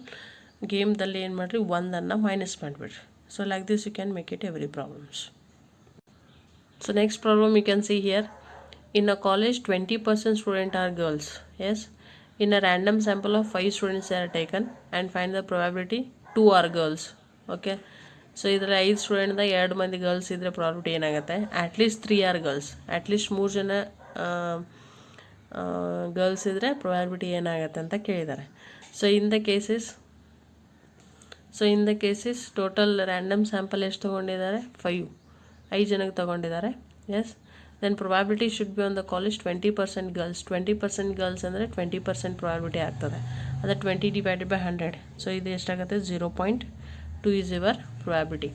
[SPEAKER 1] ಗೇಮ್ದಲ್ಲಿ ಏನು ಮಾಡಿರಿ, 1 ಮೈನಸ್ ಮಾಡಿಬಿಡ್ರಿ. So like this you can make it every problems. So next problem you can see here, in a college 20% student are girls. Yes, in a random sample of 5 students are taken and find the probability 2 are girls. Okay, so ಇದರಲ್ಲಿ 5 ಸ್ಟೂಡೆಂಟ್ದಾಗ 2 ಮಂದಿ ಗರ್ಲ್ಸ್ ಇದ್ದರೆ ಪ್ರಾಬಿಲಿಟಿ ಏನಾಗುತ್ತೆ, ಅಟ್ಲೀಸ್ಟ್ 3 ಆರ್ ಗರ್ಲ್ಸ್, ಅಟ್ಲೀಸ್ಟ್ 3 ಜನ ಗರ್ಲ್ಸ್ ಇದ್ದರೆ ಪ್ರೊಬ್ಯಾಬಿಲಿಟಿ ಏನಾಗುತ್ತೆ ಅಂತ ಕೇಳಿದ್ದಾರೆ. So in the cases total random sample ಎಷ್ಟು ತೊಗೊಂಡಿದ್ದಾರೆ 5 ಜನಕ್ಕೆ ತೊಗೊಂಡಿದ್ದಾರೆ. Yes, then probability should be on the college 20% girls. 20% girls ಅಂದರೆ 20% ಪ್ರೊಬ್ಯಾಬಿಲಿಟಿ ಆಗ್ತದೆ. ಅದೇ 20 ಡಿವೈಡೆಡ್ ಬೈ 100. ಸೊ ಇದು ಎಷ್ಟಾಗುತ್ತೆ 0.2 is your probability.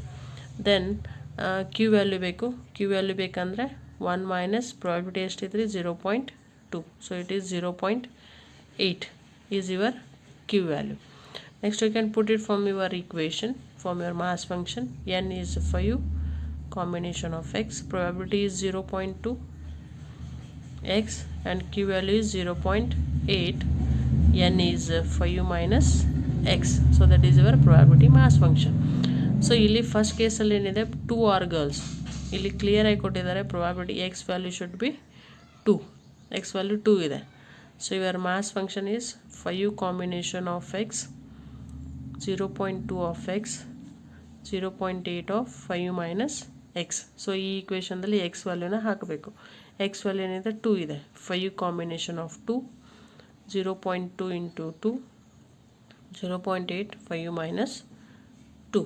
[SPEAKER 1] Then Q value ಬೇಕು. ಕ್ಯೂ ವ್ಯಾಲ್ಯೂ ಬೇಕಂದರೆ 1 ಮೈನಸ್ ಪ್ರೊಬ್ಯಾಬಿಲಿಟಿ ಎಷ್ಟಿದ್ರಿ 0.2. So it is 0.8 is your Q value. Next you can put it from your equation, from your mass function. N is 5 combination of x, probability is 0.2 x and q value is 0.8. N is 5 minus x, so that is your probability mass function. So ಇಲ್ಲಿ ಫಸ್ಟ್ ಕೇಸಲ್ಲಿ ಏನಿದೆ 2 are girls. ಇಲ್ಲಿ ಕ್ಲಿಯರ್ ಆಗಿ ಕೊಟ್ಟಿದ್ದಾರೆ probability x value should be 2. x value 2 ಇದೆ. So your mass function is 5 combination of x, 0.2 of x, 0.8 of 5 minus x. So ಈ ಈಕ್ವೇಷನ್ದಲ್ಲಿ x ವ್ಯಾಲ್ಯೂನ ಹಾಕಬೇಕು. x ವ್ಯಾಲ್ಯೂ ಏನಿದೆ 2 ಇದೆ. 5 combination of 2, 0.2 into 2, 0.8, 5 minus 2.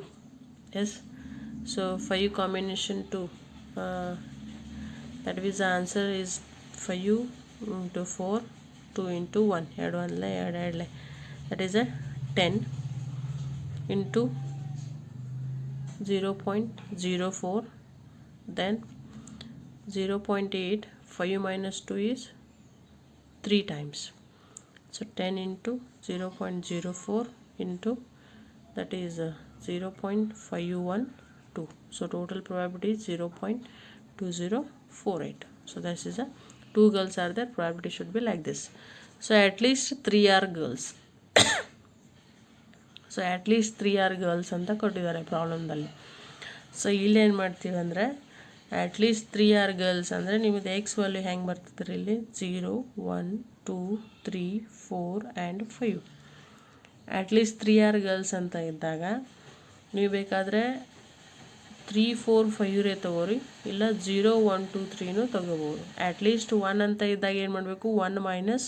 [SPEAKER 1] Yes, so 5 combination 2, that means the answer is 5 into 4, 2 into 1, 2 1 that is a 10 into 0.04, then 0.8, 5 minus 2 is 3 times. So 10 into 0.04 into that is 0.512. So total probability is 0.2048. So this is a 2 girls are there, probability should be like this. So at least 3 are girls. So at least 3 are girls ಅಂತ ಕೊಟ್ಟಿದ್ದಾರೆ ಪ್ರಾಬ್ಲಮ್ದಲ್ಲಿ. ಸೊ ಇಲ್ಲೇನು ಮಾಡ್ತೀವಿ ಅಂದರೆ ಅಟ್ಲೀಸ್ಟ್ 3 are ಗರ್ಲ್ಸ್ ಅಂದರೆ ನಿಮ್ಮದು ಎಕ್ಸ್ ವ್ಯಾಲ್ಯೂ ಹೆಂಗೆ ಬರ್ತಿದ್ರಿ ಇಲ್ಲಿ 0, 1, 2, 3, 4 ಆ್ಯಂಡ್ 5. ಅಟ್ಲೀಸ್ಟ್ 3 are ಗರ್ಲ್ಸ್ ಅಂತ ಇದ್ದಾಗ ನೀವು ಬೇಕಾದರೆ 3, 4, 5 ತೊಗೋರಿ, ಇಲ್ಲ 0, 1, 2, 3 ತೊಗೋಬೋದು. ಅಟ್ಲೀಸ್ಟ್ 1 ಅಂತ ಇದ್ದಾಗ ಏನು ಮಾಡಬೇಕು 1 ಮೈನಸ್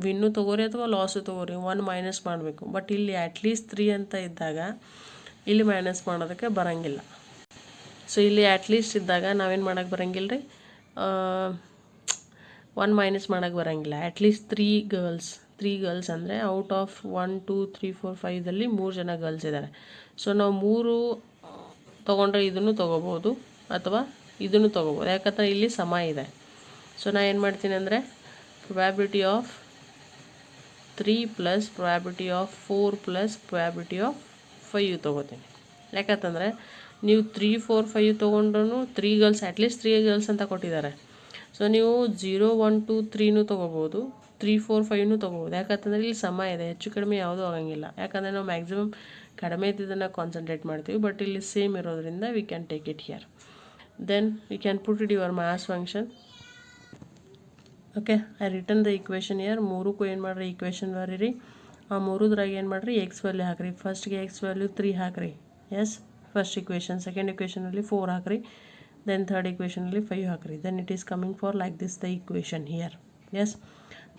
[SPEAKER 1] ವಿನ್ನು ತೊಗೋರಿ ಅಥವಾ ಲಾಸು ತೊಗೋರಿ, 1 ಮೈನಸ್ ಮಾಡಬೇಕು. ಬಟ್ ಇಲ್ಲಿ ಅಟ್ಲೀಸ್ಟ್ 3 ಅಂತ ಇದ್ದಾಗ ಇಲ್ಲಿ ಮೈನಸ್ ಮಾಡೋದಕ್ಕೆ ಬರೋಂಗಿಲ್ಲ. ಸೊ ಇಲ್ಲಿ ಅಟ್ಲೀಸ್ಟ್ ಇದ್ದಾಗ ನಾವೇನು ಮಾಡೋಕ್ಕೆ ಬರೋಂಗಿಲ್ಲ ರೀ, 1 ಮೈನಸ್ ಮಾಡೋಕ್ಕೆ ಬರೋಂಗಿಲ್ಲ. ಅಟ್ಲೀಸ್ಟ್ 3 ಗರ್ಲ್ಸ್ ಅಂದರೆ ಔಟ್ ಆಫ್ 1, 2, 3, 4, 5ದಲ್ಲಿ 3 ಜನ ಗರ್ಲ್ಸ್ ಇದ್ದಾರೆ. ಸೊ ನಾವು 3 ತೊಗೊಂಡ್ರೆ ಇದನ್ನು ತೊಗೋಬೋದು ಅಥವಾ ಇದನ್ನು ತೊಗೋಬೋದು, ಯಾಕಂದರೆ ಇಲ್ಲಿ ಸಮ ಇದೆ. ಸೊ ನಾನು ಏನು ಮಾಡ್ತೀನಿ ಅಂದರೆ probability of 3 plus probability of 4 plus probability of 5 ತೊಗೋತೀನಿ. ಯಾಕಂತಂದರೆ ನೀವು 3, 4, 5 ತೊಗೊಂಡ್ರೂ 3 ಗರ್ಲ್ಸ್ ಅಟ್ಲೀಸ್ಟ್ 3 ಗರ್ಲ್ಸ್ ಅಂತ ಕೊಟ್ಟಿದ್ದಾರೆ. ಸೊ ನೀವು 0, 1, 2, 3 ತೊಗೋಬೋದು, 3, 4, 5 ತೊಗೋಬೋದು. ಯಾಕಂತಂದರೆ ಇಲ್ಲಿ ಸಮ ಇದೆ, ಹೆಚ್ಚು ಕಡಿಮೆ ಯಾವುದೂ ಆಗೋಂಗಿಲ್ಲ. ಯಾಕಂದರೆ ನಾವು ಮ್ಯಾಕ್ಸಿಮಮ್ ಕಡಿಮೆ ಇದ್ದಿದ್ದನ್ನು ಕಾನ್ಸಂಟ್ರೇಟ್ ಮಾಡ್ತೀವಿ, ಬಟ್ ಇಲ್ಲಿ ಸೇಮ್ ಇರೋದ್ರಿಂದ we can take it here. Then we can put it your mass function. Okay, I return the equation here. 3ಕ್ಕೂ ಏನು ಮಾಡಿರಿ ಈಕ್ವೇಷನ್ ಬರೀರಿ. ಆ 3ದ್ರಾಗ ಏನು ಮಾಡಿರಿ ಎಕ್ಸ್ ವ್ಯಾಲ್ಯೂ ಹಾಕಿರಿ. ಫಸ್ಟ್ಗೆ ಎಕ್ಸ್ ವ್ಯಾಲ್ಯೂ 3 ಹಾಕಿರಿ. Yes, first equation. ಸೆಕೆಂಡ್ ಈಕ್ವೇಷನಲ್ಲಿ 4 ಹಾಕಿರಿ. ದೆನ್ ಥರ್ಡ್ ಈಕ್ವೇಷನಲ್ಲಿ 5 ಹಾಕಿರಿ. Then it is coming for like this the equation here. Yes,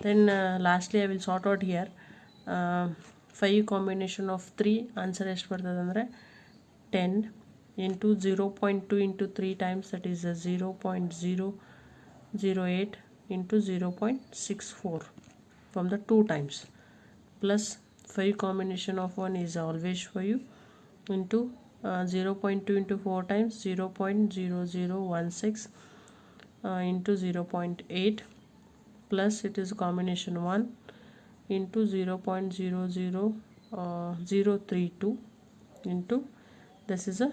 [SPEAKER 1] then lastly I will sort out here. 5 combination of 3 answer ಎಷ್ಟು ಬರ್ತದೆ ಅಂದರೆ 10 into 0.2 into 3 times, that is 0.008 into 0.64 from the 2 times, plus 5 combination of 1 is always 5 into 0.2 into 4 times, 0.0016 into 0.8, plus it is combination 1 into 0.00032 into this is a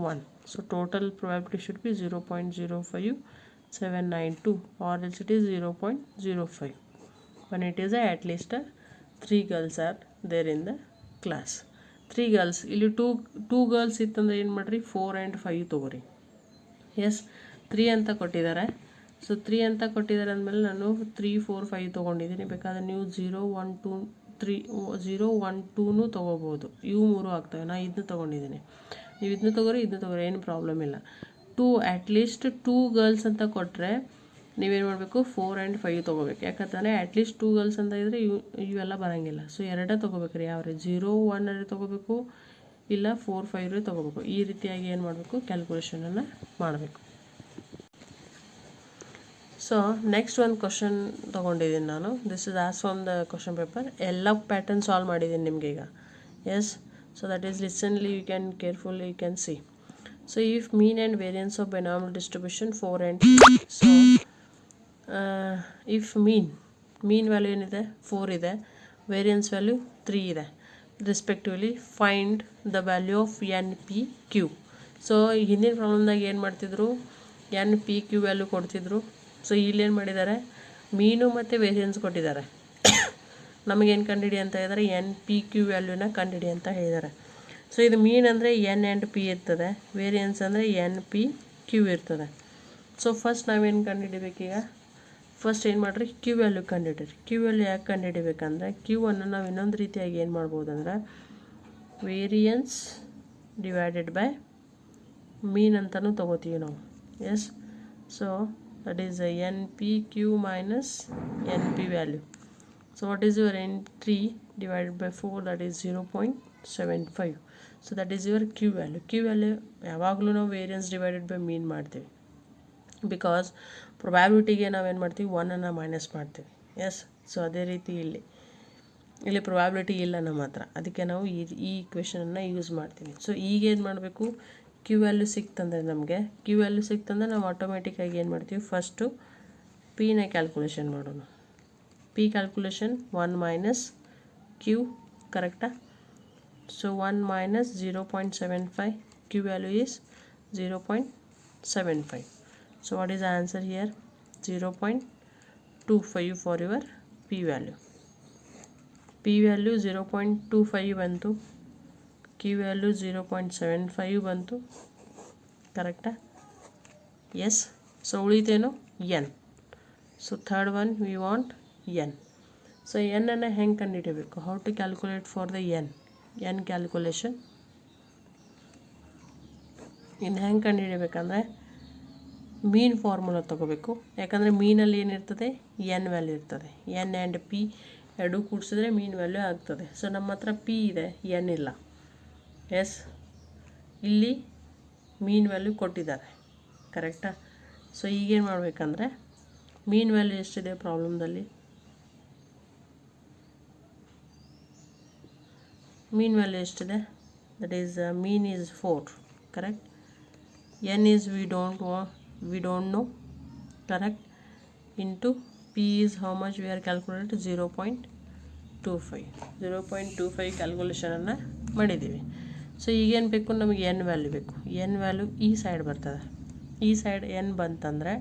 [SPEAKER 1] 1. So total probability should be 0.05792 or else it is 0.05 when it is at least 3 girls are there in the class. 3 girls ಇಲ್ಲಿ 2 girls ಇತ್ತಂದ್ರೆ ಏನು ಮಾಡಿರಿ 4 and 5 ತೊಗೋರಿ. ಎಸ್, 3 ಅಂತ ಕೊಟ್ಟಿದ್ದಾರೆ. ಸೊ 3 ಅಂತ ಕೊಟ್ಟಿದ್ದಾರೆ ಅಂದಮೇಲೆ ನಾನು 3, 4, 5 ತೊಗೊಂಡಿದ್ದೀನಿ. ಬೇಕಾದ್ರೆ ನೀವು 0, 1, 2, 3 0, 1, 2 ತೊಗೋಬೋದು. ಇವು 3 ಆಗ್ತವೆ. ನಾನು ಇದನ್ನ ತೊಗೊಂಡಿದ್ದೀನಿ. ನೀವು ಇದನ್ನ ತೊಗೋರಿ, ಇದನ್ನ ತೊಗೋರಿ, ಏನು ಪ್ರಾಬ್ಲಮ್ ಇಲ್ಲ. 2 ಅಟ್ಲೀಸ್ಟ್ 2 ಗರ್ಲ್ಸ್ ಅಂತ ಕೊಟ್ಟರೆ ನೀವೇನು ಮಾಡಬೇಕು 4 ಆ್ಯಂಡ್ 5 ತೊಗೋಬೇಕು. ಯಾಕಂತಂದರೆ ಅಟ್ಲೀಸ್ಟ್ 2 ಗರ್ಲ್ಸ್ ಅಂತ ಇದ್ದರೆ ಇವೆಲ್ಲ ಬರೋಂಗಿಲ್ಲ. ಸೊ ಎರಡೇ ತೊಗೋಬೇಕು ರೀ. ಯಾವ ರೀ 0 1 ತೊಗೋಬೇಕು, ಇಲ್ಲ 4 5 ತೊಗೋಬೇಕು. ಈ ರೀತಿಯಾಗಿ ಏನು ಮಾಡಬೇಕು, ಕ್ಯಾಲ್ಕುಲೇಷನನ್ನು ಮಾಡಬೇಕು. ಸೊ ನೆಕ್ಸ್ಟ್ ಒಂದು ಕ್ವಶನ್ ತೊಗೊಂಡಿದ್ದೀನಿ ನಾನು. This is as from the question paper. ಎಲ್ಲ ಪ್ಯಾಟರ್ನ್ ಸಾಲ್ವ್ ಮಾಡಿದ್ದೀನಿ ನಿಮಗೆ ಈಗ. ಎಸ್, ಸೊ ದಟ್ ಈಸ್ ಲಿಸನ್ಲಿ you can carefully you can see. So if mean and variance of binomial distribution 4 and 3. So if mean value ಏನಿದೆ 4 ಇದೆ, ವೇರಿಯನ್ಸ್ ವ್ಯಾಲ್ಯೂ 3 ಇದೆ. Respectively find the value of N P Q. So ಹಿಂದಿನ ಪ್ರಾಬ್ಲಮ್ದಾಗ ಏನು ಮಾಡ್ತಿದ್ರು, ಎನ್ ಪಿ ಕ್ಯೂ ವ್ಯಾಲ್ಯೂ ಕೊಡ್ತಿದ್ರು. ಸೊ ಇಲ್ಲೇನು ಮಾಡಿದ್ದಾರೆ, ಮೀನು ಮತ್ತು ವೇರಿಯನ್ಸ್ ಕೊಟ್ಟಿದ್ದಾರೆ. ನಮಗೇನು ಕಂಡುಹಿಡಿ ಅಂತ ಹೇಳಿದರೆ ಎನ್ ಪಿ ಕ್ಯೂ ವ್ಯಾಲ್ಯೂನ ಕಂಡುಹಿಡಿ ಅಂತ ಹೇಳಿದ್ದಾರೆ. ಸೊ ಇದು ಮೀನ್ ಅಂದರೆ ಎನ್ ಆ್ಯಂಡ್ ಪಿ ಇರ್ತದೆ, ವೇರಿಯನ್ಸ್ ಅಂದರೆ ಎನ್ ಪಿ ಕ್ಯೂ ಇರ್ತದೆ. ಸೊ ಫಸ್ಟ್ ನಾವೇನು ಕಂಡುಹಿಡಿಬೇಕೀಗ, ಫಸ್ಟ್ ಏನು ಮಾಡಿರಿ, ಕ್ಯೂ ವ್ಯಾಲ್ಯೂ ಕಂಡುಹಿಡಿರಿ. ಕ್ಯೂ ವ್ಯಾಲ್ಯೂ ಯಾಕೆ ಕಂಡುಹಿಡಿಬೇಕಂದ್ರೆ ಕ್ಯೂವನ್ನು ನಾವು ಇನ್ನೊಂದು ರೀತಿಯಾಗಿ ಏನು ಮಾಡ್ಬೋದು ಅಂದರೆ ವೇರಿಯನ್ಸ್ ಡಿವೈಡೆಡ್ ಬೈ ಮೀನ್ ಅಂತಲೂ ತೊಗೋತೀವಿ ನಾವು. Yes, so that is N P Q minus N P value. So what is your N3 divided by 4, that is 0.75. So that is your Q value. Q value ಯಾವಾಗಲೂ ನಾವು ವೇರಿಯನ್ಸ್ ಡಿವೈಡೆಡ್ ಬೈ ಮೀನ್ ಮಾಡ್ತೀವಿ. ಬಿಕಾಸ್ ಪ್ರೊಬ್ಯಾಬಿಲಿಟಿಗೆ ನಾವೇನು ಮಾಡ್ತೀವಿ, 1 ಮೈನಸ್ ಮಾಡ್ತೀವಿ. ಎಸ್, ಸೊ ಅದೇ ರೀತಿ ಇಲ್ಲಿ ಪ್ರೊಬ್ಯಾಬಿಲಿಟಿ ಇಲ್ಲ ನಮ್ಮ ಹತ್ರ, ಅದಕ್ಕೆ ನಾವು ಈ ಇಕ್ವೇಷನನ್ನು ಯೂಸ್ ಮಾಡ್ತೀವಿ. ಸೊ ಈಗೇನು ಮಾಡಬೇಕು, ಕ್ಯೂ ವ್ಯಾಲ್ಯೂ ಸಿಕ್ತಂದರೆ ನಮಗೆ ಕ್ಯೂ ವ್ಯಾಲ್ಯೂ ಸಿಕ್ತಂದರೆ ನಾವು ಆಟೋಮೆಟಿಕ್ಕಾಗಿ ಏನು ಮಾಡ್ತೀವಿ, ಫಸ್ಟು ಪಿನ ಕ್ಯಾಲ್ಕುಲೇಷನ್ ಮಾಡೋಣ. ಪಿ ಕ್ಯಾಲ್ಕುಲೇಷನ್ 1 ಮೈನಸ್ ಕ್ಯೂ, ಕರೆಕ್ಟಾ? So 1 minus 0.75, Q value is 0.75. So what is the answer here? 0.25 for your p value. P value 0.25 ಬಂತು, q value 0.75 ಬಂತು, ಕರೆಕ್ಟಾ? ಎಸ್. ಸೊ ಉಳಿತೇನು n. So third one we want n. So n ಅನ್ನು ಹೆಂಗೆ ಕಂಡುಹಿಡಬೇಕು, how to calculate for the n calculation. ಇನ್ನು ಹೆಂಗೆ ಕಂಡುಹಿಡಬೇಕಂದ್ರೆ ಮೀನ್ ಫಾರ್ಮುಲಾ ತೊಗೋಬೇಕು. ಯಾಕಂದರೆ ಮೀನಲ್ಲಿ ಏನಿರ್ತದೆ, ಎನ್ ವ್ಯಾಲ್ಯೂ ಇರ್ತದೆ. ಎನ್ ಆ್ಯಂಡ್ ಪಿ ಎರಡೂ ಕೂಡಿಸಿದ್ರೆ ಮೀನ್ ವ್ಯಾಲ್ಯೂ ಆಗ್ತದೆ. ಸೊ ನಮ್ಮ ಹತ್ರ ಪಿ ಇದೆ, ಎನ್ ಇಲ್ಲ. ಎಸ್, ಇಲ್ಲಿ ಮೀನ್ ವ್ಯಾಲ್ಯೂ ಕೊಟ್ಟಿದ್ದಾರೆ, ಕರೆಕ್ಟಾ? ಸೊ ಈಗೇನು ಮಾಡಬೇಕಂದ್ರೆ ಮೀನ್ ವ್ಯಾಲ್ಯೂ ಎಷ್ಟಿದೆ ಪ್ರಾಬ್ಲಮ್ದಲ್ಲಿ, ಮೀನ್ ವ್ಯಾಲ್ಯೂ ಎಷ್ಟಿದೆ, that is mean is 4, correct? n is we don't know, correct? Into p is how much we are calculated, 0.25 ಕ್ಯಾಲ್ಕುಲೇಷನನ್ನು ಮಾಡಿದ್ದೀವಿ. ಸೊ ಈಗೇನು ಬೇಕು ನಮಗೆ, ಎನ್ ವ್ಯಾಲ್ಯೂ ಬೇಕು. ಎನ್ ವ್ಯಾಲ್ಯೂ ಈ ಸೈಡ್ ಬರ್ತದೆ. ಈ ಸೈಡ್ ಎನ್ ಬಂತಂದರೆ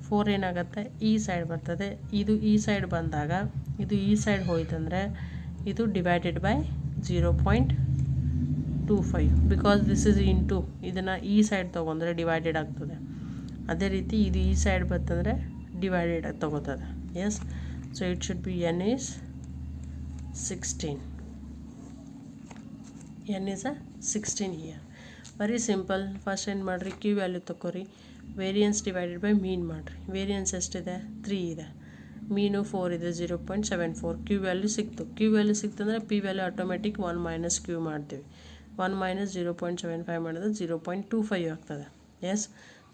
[SPEAKER 1] 4 ಏನಾಗುತ್ತೆ, ಈ ಸೈಡ್ ಬರ್ತದೆ. ಇದು ಈ ಸೈಡ್ ಬಂದಾಗ ಇದು ಈ ಸೈಡ್ ಹೋಯ್ತಂದರೆ ಇದು divided by 0.25, because this is into, ಇದನ್ನು ಈ ಸೈಡ್ ತೊಗೊಂಡ್ರೆ ಡಿವೈಡೆಡ್ ಆಗ್ತದೆ. ಅದೇ ರೀತಿ ಇದು ಈ ಸೈಡ್ ಬರ್ತಂದರೆ ಡಿವೈಡೆಡ್ ತೊಗೋತದೆ. Yes, so it should be n is 16. N is 16 here. Very simple. First ಏನು ಮಾಡಿರಿ, ಕ್ಯೂ ವ್ಯಾಲ್ಯೂ ತೊಗೋರಿ, ವೇರಿಯನ್ಸ್ ಡಿವೈಡೆಡ್ ಬೈ ಮೀನ್ ಮಾಡಿರಿ. ವೇರಿಯನ್ಸ್ ಎಷ್ಟಿದೆ, 3 ಇದೆ, ಮೀನು 4 ಇದೆ, 0.74. ಕ್ಯೂ ವ್ಯಾಲ್ಯೂ ಸಿಕ್ತು. ಕ್ಯೂ ವ್ಯಾಲ್ಯೂ ಸಿಕ್ತಂದರೆ p value automatic 1 minus q ಮಾಡ್ತೀವಿ. 1 ಮೈನಸ್ 0.75 ಮಾಡಿದ್ರೆ 0.25 ಆಗ್ತದೆ. Yes,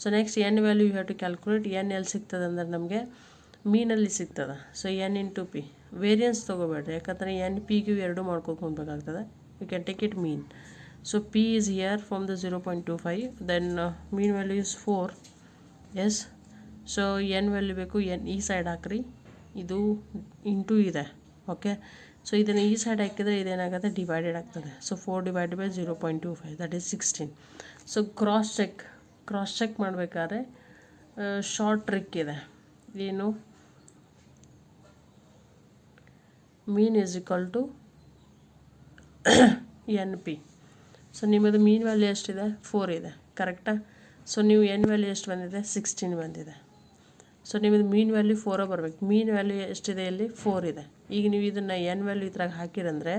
[SPEAKER 1] so next n value you have to calculate. N ಎಲ್ಲಿ ಸಿಗ್ತದೆ ಅಂದ್ರೆ ನಮಗೆ ಮೀನಲ್ಲಿ ಸಿಗ್ತದೆ. So n into p. Variance ತೊಗೋಬೇಡ್ರಿ, ಯಾಕಂದರೆ ಎನ್ ಪಿ ಕ್ಯೂ ಎರಡೂ ಮಾಡ್ಕೊಂಡು ಹೋಗ್ಬೇಕಾಗ್ತದೆ. You can take it mean. So p is here from the 0.25, then mean value is 4. Yes, so N value ಬೇಕು, ಎನ್ ಈ ಸೈಡ್ ಹಾಕ್ರಿ, ಇದು ಇಂಟು ಇದೆ. ಓಕೆ, ಸೊ ಇದನ್ನು ಈ ಸೈಡ್ ಹಾಕಿದರೆ ಇದೇನಾಗುತ್ತೆ, ಡಿವೈಡೆಡ್ ಆಗ್ತದೆ. So 4 divided by 0.25, that is 16. So cross check ಮಾಡಬೇಕಾದ್ರೆ ಶಾರ್ಟ್ ಟ್ರಿಕ್ ಇದೆ. ಏನು, mean is equal to N P. So ನಿಮ್ಮದು ಮೀನ್ ವ್ಯಾಲ್ಯೂ ಎಷ್ಟಿದೆ, 4 ಇದೆ, ಕರೆಕ್ಟಾ? ಸೊ ನೀವು ಎನ್ ವ್ಯಾಲ್ಯೂ ಎಷ್ಟು ಬಂದಿದೆ, 16 ಬಂದಿದೆ. ಸೊ ನಿಮ್ಮದು ಮೀನ್ ವ್ಯಾಲ್ಯೂ 4 ಬರಬೇಕು. ಮೀನ್ ವ್ಯಾಲ್ಯೂ ಎಷ್ಟಿದೆ, ಇಲ್ಲಿ 4 ಇದೆ. ಈಗ ನೀವು ಇದನ್ನು ಎನ್ ವ್ಯಾಲ್ಯೂ ಇದ್ರಾಗ ಹಾಕಿರಂದರೆ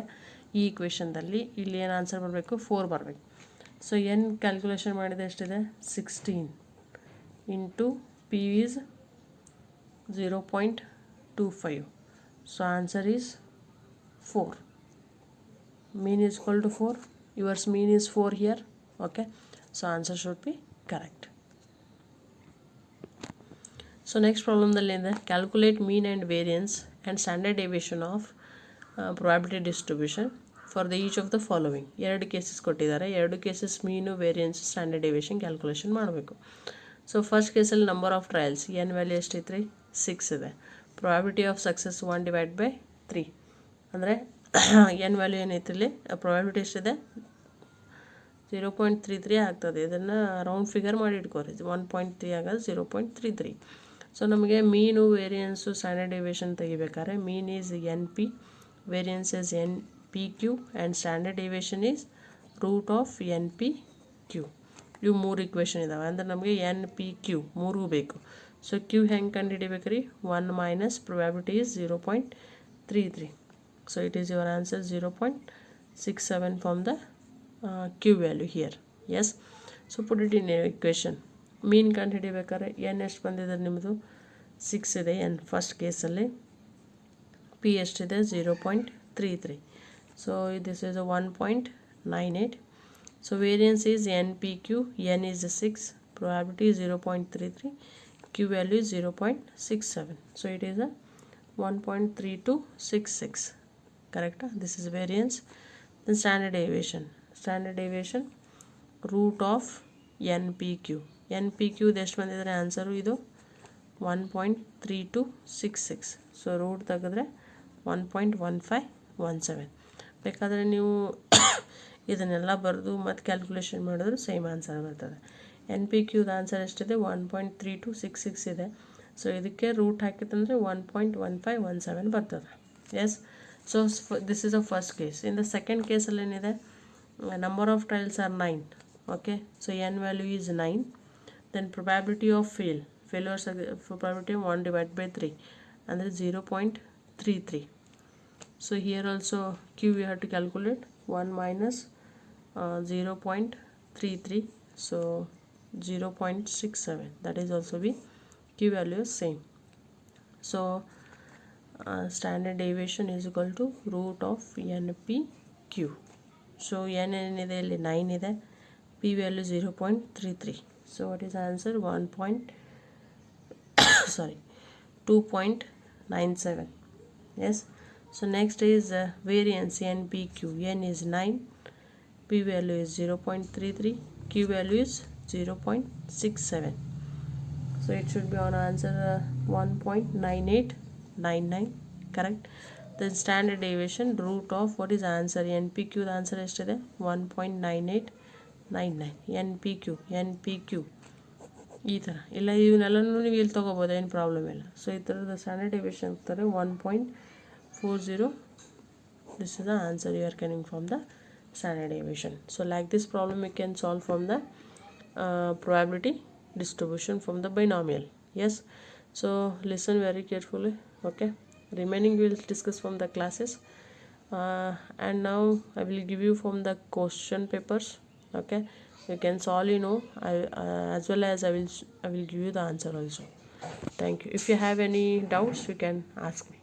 [SPEAKER 1] ಈ ಇಕ್ವೇಷನ್ದಲ್ಲಿ ಇಲ್ಲಿ ಏನು ಆನ್ಸರ್ ಬರಬೇಕು, 4 ಬರಬೇಕು. ಸೊ ಎನ್ ಕ್ಯಾಲ್ಕುಲೇಷನ್ ಮಾಡಿದೆ ಎಷ್ಟಿದೆ, 16 into P is 0.25. So answer is 4. Mean is equal to 4. Yours mean is 4 here. Okay. So answer should be correct. So next problem the calculate mean and variance and standard deviation of probability distribution for the each of the following. ಎರಡು ಕೇಸಸ್ ಕೊಟ್ಟಿದ್ದಾರೆ. ಎರಡು ಕೇಸಸ್ ಮೀನು ವೇರಿಯನ್ಸ್ ಸ್ಟ್ಯಾಂಡರ್ಡ್ ಡಿವಿಷನ್ ಕ್ಯಾಲ್ಕುಲೇಷನ್ ಮಾಡಬೇಕು. ಸೊ ಫಸ್ಟ್ ಕೇಸಲ್ಲಿ number of trials N value ಎಷ್ಟೈತ್ರಿ 6 ಇದೆ. ಪ್ರಾಬಿಲಿಟಿ ಆಫ್ ಸಕ್ಸಸ್ 1/3 ಅಂದರೆ ಎನ್ ವ್ಯಾಲ್ಯೂ ಏನೈತಿ ಇಲ್ಲಿ ಪ್ರಾಬಿಲಿಟಿ ಎಷ್ಟಿದೆ 0.33 ಆಗ್ತದೆ. ಇದನ್ನು ರೌಂಡ್ ಫಿಗರ್ ಮಾಡಿ ಇಟ್ಕೋರಿ 1.3 ಆಗೋದು 0.33. ಸೊ ನಮಗೆ ಮೀನು ವೇರಿಯನ್ಸು ಸ್ಟ್ಯಾಂಡರ್ಡ್ ಡಿವಿಷನ್ ತೆಗಿಬೇಕಾದ್ರೆ mean is N p, variance is n P q and standard division is root of N P q. ಇವು 3 ಇಕ್ವೇಷನ್ ಇದಾವೆ. ಅಂದರೆ ನಮಗೆ ಎನ್ ಪಿ ಕ್ಯೂ 3 ಬೇಕು. ಸೊ ಕ್ಯೂ ಹೆಂಗೆ ಕಂಡು ಹಿಡಿಬೇಕು ರೀ 1 minus probability is 0.33. So it is your answer 0.67 from the q value here. Yes. So put it in equation. Mean ಕಂಡು ಹಿಡಿಬೇಕಾದ್ರೆ ಎನ್ ಎಷ್ಟು ಬಂದಿದೆ ನಿಮ್ಮದು 6 ಇದೆ ಎನ್ ಫಸ್ಟ್ ಕೇಸಲ್ಲಿ. ಪಿ ಎಷ್ಟಿದೆ 0.33. So this is 1.98. So variance is N P Q, N is 6, probability is 0.33, q value is 0.67. So it is a 1.3266. Correct? This is variance. Then standard deviation. Standard deviation root of npq. npq ಎಷ್ಟು ಬಂದಿದ್ರೆ ಆನ್ಸರು ಇದು 1.3266. ಸೊ ರೂಟ್ ತೆಗೆದ್ರೆ 1.1517. ಬೇಕಾದರೆ ನೀವು ಇದನ್ನೆಲ್ಲ ಬರೆದು ಮತ್ತು ಕ್ಯಾಲ್ಕುಲೇಷನ್ ಮಾಡಿದ್ರೆ ಸೇಮ್ ಆನ್ಸರ್ ಬರ್ತದೆ. ಎನ್ ಪಿ ಕ್ಯೂದ ಆನ್ಸರ್ ಎಷ್ಟಿದೆ 1.3266 ಇದೆ. ಸೊ ಇದಕ್ಕೆ ರೂಟ್ ಹಾಕಿತ್ತಂದರೆ 1.1517 ಬರ್ತದೆ. Yes. So this is a first case. In the second ಕೇಸಲ್ಲಿ ಏನಿದೆ number of trials are 9. Okay. So N value is 9. Then probability of failures probability 1/3 ಅಂದರೆ 0.33. So here also q we have to calculate 1 minus 0.33, so 0.67. that is also be q value is same. So standard deviation is equal to root of npq. So n ಏನಿದೆ ಇಲ್ಲಿ 9 ಇದೆ, p value 0.33. so what is the answer 2.97. yes. So next is variance npq. n is 9, p value is 0.33, q value is 0.67. so it should be on answer 1.9899. correct. Then standard deviation root of what is the answer npq. the answer ಎಷ್ಟಿದೆ 1.9899. npq ಈ ಥರ ಇಲ್ಲ, ಇವನ್ನೆಲ್ಲನೂ ನೀವು ಇಲ್ಲಿ ತೊಗೋಬೋದು, ಏನು ಪ್ರಾಬ್ಲಮ್ ಇಲ್ಲ. ಸೊ ಈ ಥರದ ಸ್ಟ್ಯಾಂಡರ್ಡ್ ಡಿವಿಷನ್ ಆಗ್ತಾರೆ 1.40. this is the answer you are getting from the standard deviation. So like this problem you can solve from the probability distribution from the binomial. yes. So listen very carefully. okay. remaining we will discuss from the classes, and now I will give you from the question papers. okay. you can solve, as well as I will give you the answer also. thank you. If you have any doubts you can ask me.